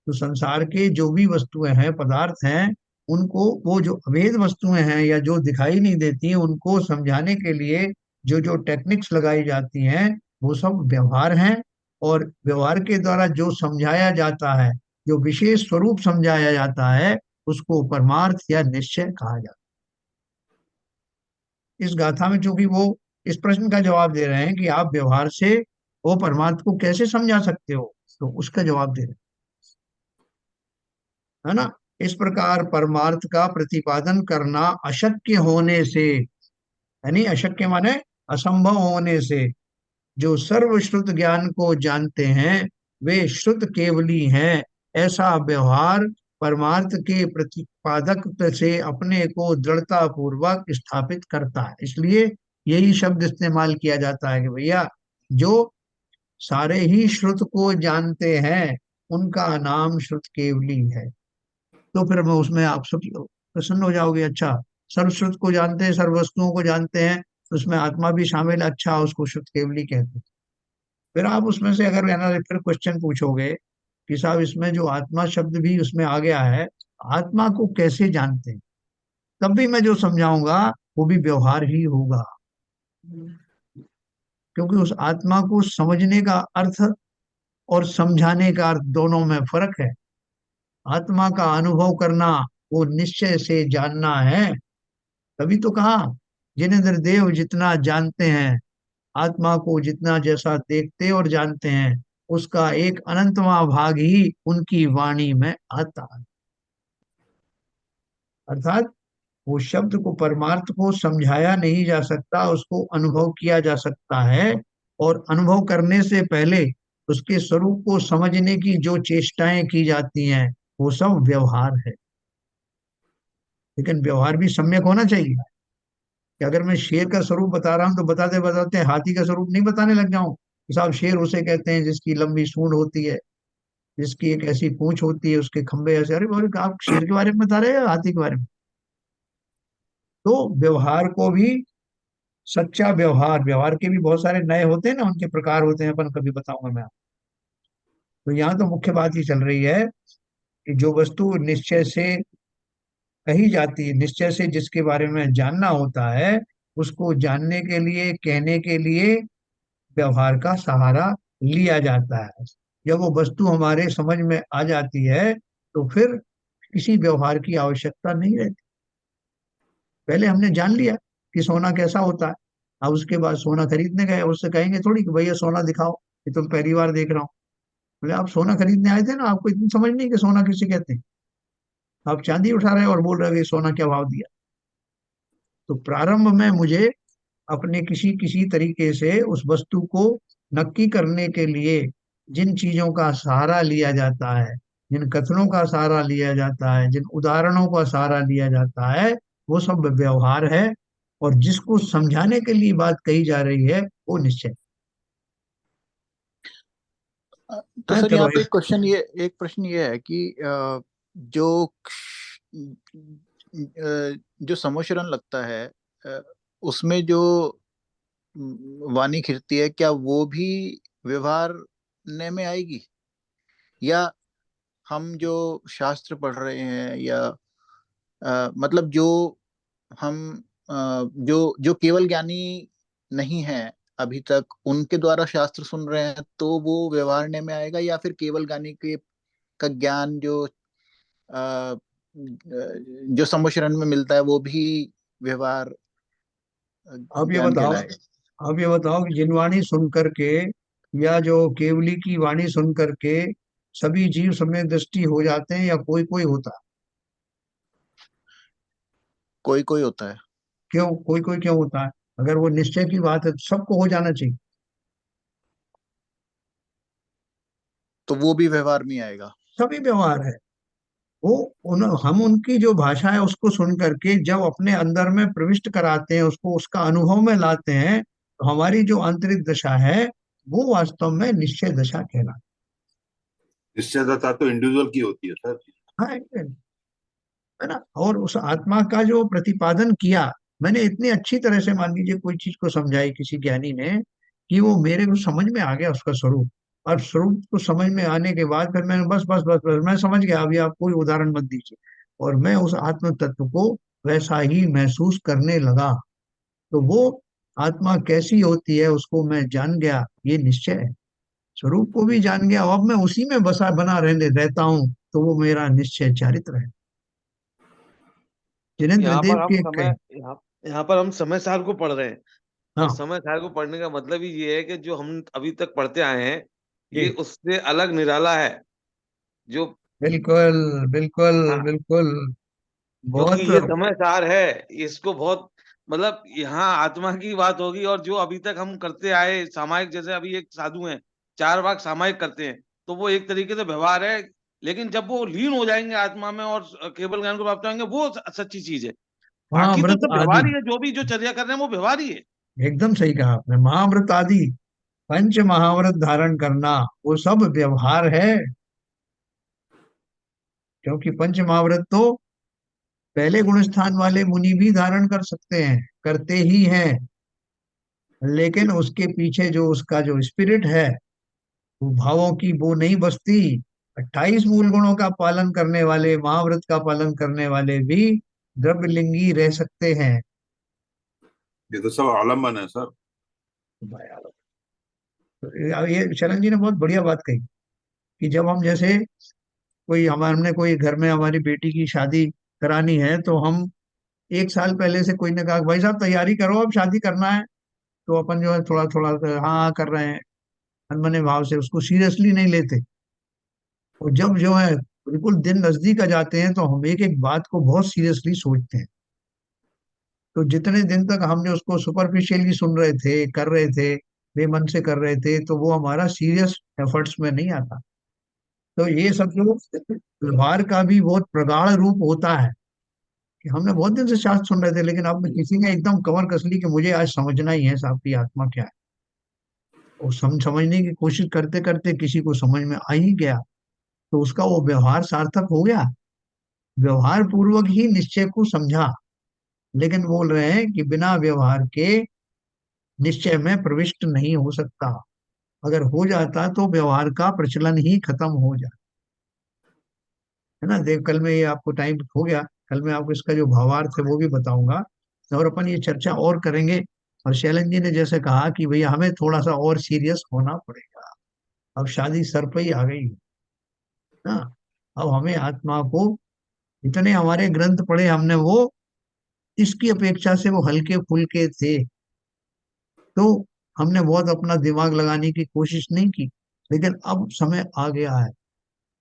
तो संसार के जो भी वस्तुएं हैं, पदार्थ हैं, उनको, वो जो अवैध वस्तुएं हैं या जो दिखाई नहीं देती, उनको समझाने के लिए जो जो टेक्निक्स लगाई जाती हैं वो सब व्यवहार हैं। और व्यवहार के द्वारा जो समझाया जाता है, जो विशेष स्वरूप समझाया जाता है, उसको परमार्थ या निश्चय कहा जाता है। इस गाथा में चूंकि वो इस प्रश्न का जवाब दे रहे हैं कि आप व्यवहार से वो परमार्थ को कैसे समझा सकते हो, तो उसका जवाब दे रहे हैं, है ना। इस प्रकार परमार्थ का प्रतिपादन करना अशक्य होने से, यानी अशक्य माने असंभव होने से, जो सर्वश्रुत ज्ञान को जानते हैं वे श्रुत केवली हैं, ऐसा व्यवहार परमार्थ के प्रतिपादक से अपने को दृढ़ता पूर्वक स्थापित करता है। इसलिए यही शब्द इस्तेमाल किया जाता है कि भैया जो सारे ही श्रुत को जानते हैं उनका नाम श्रुत केवली है। तो फिर मैं उसमें आप सब प्रसन्न हो जाओगे। अच्छा, सर्वश्रुत को जानते हैं, सर्व वस्तुओं को जानते हैं, उसमें आत्मा भी शामिल है, अच्छा उसको श्रुत केवली कहते हैं। फिर आप उसमें से अगर फिर क्वेश्चन पूछोगे कि साहब इसमें जो आत्मा शब्द भी उसमें आ गया है, आत्मा को कैसे जानते हैं, तब भी मैं जो समझाऊंगा वो भी व्यवहार ही होगा। क्योंकि उस आत्मा को समझने का अर्थ और समझाने का अर्थ दोनों में फर्क है। आत्मा का अनुभव करना वो निश्चय से जानना है। तभी तो कहा जिनेंद्र देव जितना जानते हैं, आत्मा को जितना जैसा देखते और जानते हैं, उसका एक अनंतवां भाग ही उनकी वाणी में आता है। अर्थात वो शब्द को, परमार्थ को समझाया नहीं जा सकता, उसको अनुभव किया जा सकता है। और अनुभव करने से पहले उसके स्वरूप को समझने की जो चेष्टाएं की जाती हैं वो सब व्यवहार है। लेकिन व्यवहार भी सम्यक होना चाहिए। कि अगर मैं शेर का स्वरूप बता रहा हूँ तो बताते बताते हाथी का स्वरूप नहीं बताने लग जाऊं कि साहब शेर उसे कहते हैं जिसकी लंबी सूंड होती है, जिसकी एक ऐसी पूंछ होती है, उसके खंबे ऐसे। अरे बोले आप शेर के बारे में बता रहे हैं या हाथी के बारे में। तो व्यवहार को भी, सच्चा व्यवहार, व्यवहार के भी बहुत सारे नए होते हैं ना, उनके प्रकार होते हैं, अपन कभी बताऊंगा मैं आपको। तो यहाँ तो मुख्य बात ही चल रही है कि जो वस्तु निश्चय से कही जाती है, निश्चय से जिसके बारे में जानना होता है, उसको जानने के लिए, कहने के लिए व्यवहार का सहारा लिया जाता है। जब वो वस्तु हमारे समझ में आ जाती है तो फिर किसी व्यवहार की आवश्यकता नहीं रहती। पहले हमने जान लिया कि सोना कैसा होता है, अब उसके बाद सोना खरीदने गए, उससे कहेंगे थोड़ी कि भैया सोना दिखाओ, ये तुम पहली बार देख रहा हूँ। बोले आप सोना खरीदने आए थे ना, आपको इतनी समझ नहीं कि सोना किसे कहते हैं, आप चांदी उठा रहे हो और बोल रहे हो कि सोना क्या भाव दिया। तो प्रारंभ में मुझे अपने किसी किसी तरीके से उस वस्तु को नक्की करने के लिए जिन चीजों का सहारा लिया जाता है, जिन कथनों का सहारा लिया जाता है, जिन उदाहरणों का सहारा लिया जाता है, वो सब व्यवहार है। और जिसको समझाने के लिए बात कही जा रही है वो निश्चय तो है। सर चलो यहाँ पे एक प्रश्न ये है कि जो जो समोशरण लगता है, उसमें जो वाणी खिरती है, क्या वो भी व्यवहार ने में आएगी, या हम जो शास्त्र पढ़ रहे हैं, या मतलब जो हम जो जो केवल ज्ञानी नहीं है अभी तक, उनके द्वारा शास्त्र सुन रहे हैं, तो वो व्यवहारने में आएगा, या फिर केवल ज्ञानी के का ज्ञान जो सम्मोचन में मिलता है वो भी व्यवहार अब ये ज्ञान बताओ कहलाएगा? अब ये बताओ कि जिन वाणी सुन करके या जो केवली की वाणी सुन करके सभी जीव समय दृष्टि हो जाते हैं, या कोई कोई होता है? कोई कोई होता है। क्यों कोई कोई क्यों होता है? अगर वो निश्चय की बात है तो सबको हो जाना चाहिए। तो वो भी व्यवहार में आएगा। सभी व्यवहार है वो। हम उनकी जो भाषा है उसको सुन करके जब अपने अंदर में प्रविष्ट कराते हैं, उसको उसका अनुभव में लाते हैं, तो हमारी जो आंतरिक दशा है वो वास्तव में निश्चय दशा कहलाती निश्चयता तो इंडिविजुअल की होती है सर। है। है ना? और उस आत्मा का जो प्रतिपादन किया मैंने इतनी अच्छी तरह से, मान लीजिए कोई चीज को समझाई किसी ज्ञानी ने, कि वो मेरे को समझ में आ गया उसका स्वरूप। और स्वरूप को समझ में आने के बाद फिर मैंने बस बस बस बस मैं समझ गया, अभी आप कोई उदाहरण मत दीजिए। और मैं उस आत्म तत्व को वैसा ही महसूस करने लगा। तो वो आत्मा कैसी होती है उसको मैं जान गया, ये निश्चय है। स्वरूप को भी जान गया, अब मैं उसी में बसा बना रहने रहता हूँ, तो वो मेरा निश्चय चारित्र है। जिनेन्द्र यहाँ देव पर हम के समय कई। यहाँ यहाँ पर हम समय सार को पढ़ रहे हैं, और हाँ समय सार को पढ़ने का मतलब ही ये है कि जो हम अभी तक पढ़ते आए हैं ये जी, उससे अलग निराला है। जो बिल्कुल बिल्कुल हाँ, बिल्कुल। क्योंकि बहुत। ये समय सार है, इसको बहुत मतलब यहाँ आत्मा की बात होगी। और जो अभी तक हम करते आए सामायिक, जैसे अभी एक साधु हैं 4 वाक सामायिक करते हैं, तो वो एक तरीके से व्यवहार है। लेकिन जब वो लीन हो जाएंगे आत्मा में और केवल ज्ञान को प्राप्त होंगे, वो सच्ची चीज है। बाकी तो महाअमृत सब आदि। व्यवहार ही है, जो भी जो चर्या कर रहे हैं वो व्यवहार ही है। एकदम सही कहा आपने, महाअमृत आदि, पंच महाअमृत धारण करना, वो सब व्यवहार है। क्योंकि पंच महाअमृत तो पहले गुण स्थान वाले मुनि भी धारण कर सकते हैं, करते ही हैं। लेकिन उसके पीछे जो उसका जो स्पिरिट है, वो भावों की वो नहीं बसती। 28 मूल गुणों का पालन करने वाले, महाव्रत का पालन करने वाले भी द्रव्यलिंगी रह सकते हैं। ये तो सब आलम्बन है सर। अब ये शरण जी ने बहुत बढ़िया बात कही कि जब हम जैसे कोई हमने कोई घर में हमारी बेटी की शादी करानी है, तो हम 1 साल पहले से कोई ने कहा भाई साहब तैयारी करो, अब शादी करना है। तो अपन जो है थोड़ा थोड़ा हाँ हाँ कर रहे हैं, अनमने भाव से उसको सीरियसली नहीं लेते। और जब जो है बिल्कुल दिन नजदीक आ जाते हैं, तो हम एक एक बात को बहुत सीरियसली सोचते हैं। तो जितने दिन तक हमने उसको सुपरफिशियली सुन रहे थे, कर रहे थे, बेमन से कर रहे थे, तो वो हमारा सीरियस एफर्ट्स में नहीं आता। तो ये सब जो व्यवहार का भी बहुत प्रगाढ़ रूप होता है, कि हमने बहुत दिन से शास्त्र सुन रहे थे, लेकिन अब किसी ने एकदम कमर कस ली कि मुझे आज समझना ही है साहब की आत्मा क्या है। और समझने की कोशिश करते करते किसी को समझ में आ ही गया, तो उसका वो व्यवहार सार्थक हो गया। व्यवहार पूर्वक ही निश्चय को समझा। लेकिन बोल रहे हैं कि बिना व्यवहार के निश्चय में प्रविष्ट नहीं हो सकता। अगर हो जाता तो व्यवहार का प्रचलन ही खत्म हो जाए। है ना देव? कल में ये आपको टाइम हो गया, कल मैं आपको इसका जो भावार्थ है वो भी बताऊंगा, और अपन ये चर्चा और करेंगे। और शैलन जी ने जैसे कहा कि भैया हमें थोड़ा सा और सीरियस होना पड़ेगा, अब शादी सर पे ही आ गई है ना। अब हमें आत्मा को इतने हमारे ग्रंथ पढ़े हमने, वो इसकी अपेक्षा से वो हल्के फुल्के थे। तो हमने बहुत अपना दिमाग लगाने की कोशिश नहीं की। लेकिन अब समय आ गया है,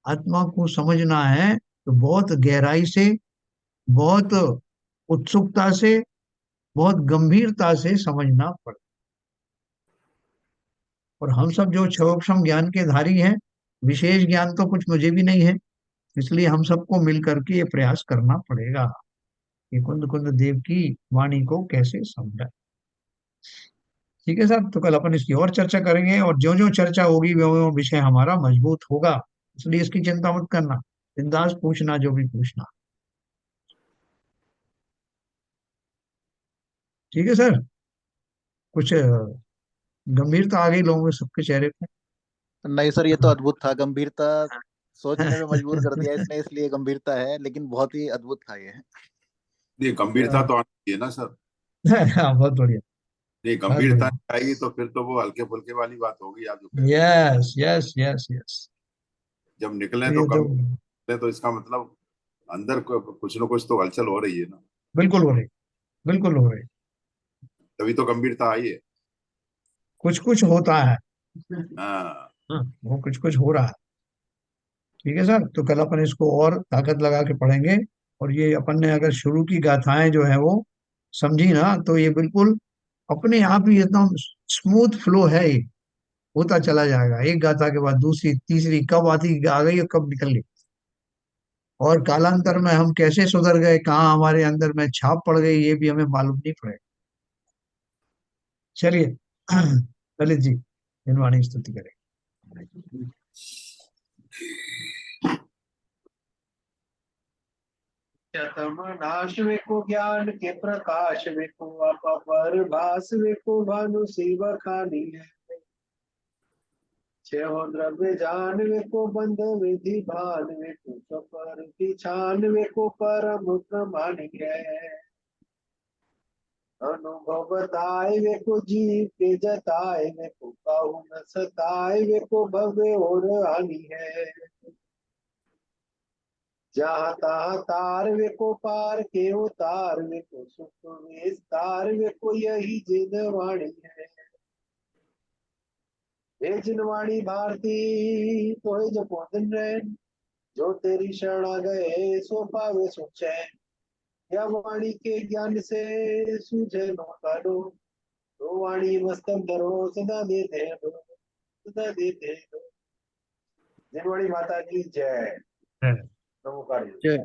आत्मा को समझना है तो बहुत गहराई से, बहुत उत्सुकता से, बहुत गंभीरता से समझना पड़े। और हम सब जो क्षोभक्षम ज्ञान के धारी हैं, विशेष ज्ञान तो कुछ मुझे भी नहीं है, इसलिए हम सबको मिल करके ये प्रयास करना पड़ेगा कि कुंद कुंद देव की वाणी को कैसे समझा। ठीक है साहब, तो कल अपन इसकी और चर्चा करेंगे, और जो जो चर्चा होगी वो विषय हमारा मजबूत होगा, इसलिए इसकी चिंता मत करना, बिंदास पूछना जो भी पूछना। ठीक है सर, कुछ गंभीरता आ गई लोगों के सबके चेहरे पे। नहीं सर, ये तो अद्भुत था। गंभीरता सोचने में मजबूर कर दिया इसने, इसलिए गंभीरता है, लेकिन बहुत ही अद्भुत था ये। ये गंभीरता तो आनी चाहिए ना सर। हाँ, बहुत बढ़िया, ये बहुत गंभीरता बढ़िया। नहीं आएगी तो फिर तो वो हल्के फुल्के वाली बात होगी, आप जो कह रहे हो। Yes yes yes yes. जब निकले तो तो ये तो गंभीर निकले तो इसका मतलब अंदर कुछ ना कुछ तो हलचल हो रही है ना, बिल्कुल हो रही, बिल्कुल हो रही, तभी तो गंभीरता आई है। कुछ कुछ होता है। हाँ। हाँ, वो कुछ कुछ हो रहा है। ठीक है सर, तो कल अपन इसको और ताकत लगा के पढ़ेंगे। और ये अपन ने अगर शुरू की गाथाएं जो है वो समझी ना, तो ये बिल्कुल अपने आप ही एकदम स्मूथ फ्लो है ये, होता चला जाएगा, एक गाथा के बाद दूसरी तीसरी, कब आती आ गई और कब निकल गई। और कालांतर में हम कैसे सुधर गए, कहाँ हमारे अंदर में छाप पड़ गई, ये भी हमें मालूम नहीं पड़ेगा। चलिए ललित जी निर्वाणी स्तुति करें। चतम नाश वे को ज्ञान के प्रकाश वे को अपर भास वे को भानु शिव खानी है। छो द्रव्य जान वे को बंध विधि भान वे को सपर की छान वे को परम प्रमाणी है। अनुभव बताए वे को जीव के जताए वे को कहु न सताए वे को भव्य और हानि है। जहाँ तहाँ तार वे को पार के उतार वे को सुख विस्तार वे को यही जिन वाणी है। हे जिन वाणी भारती तो जो दिन रैन, जो तेरी शरणा गए सो पावे सुख चैन। या वाणी के ज्ञान से सूझे नौका लो, तो वाणी मस्तक धरो सदा देते दो, सदा देते दो। जिन वाणी माता की जय। नमो कार्य।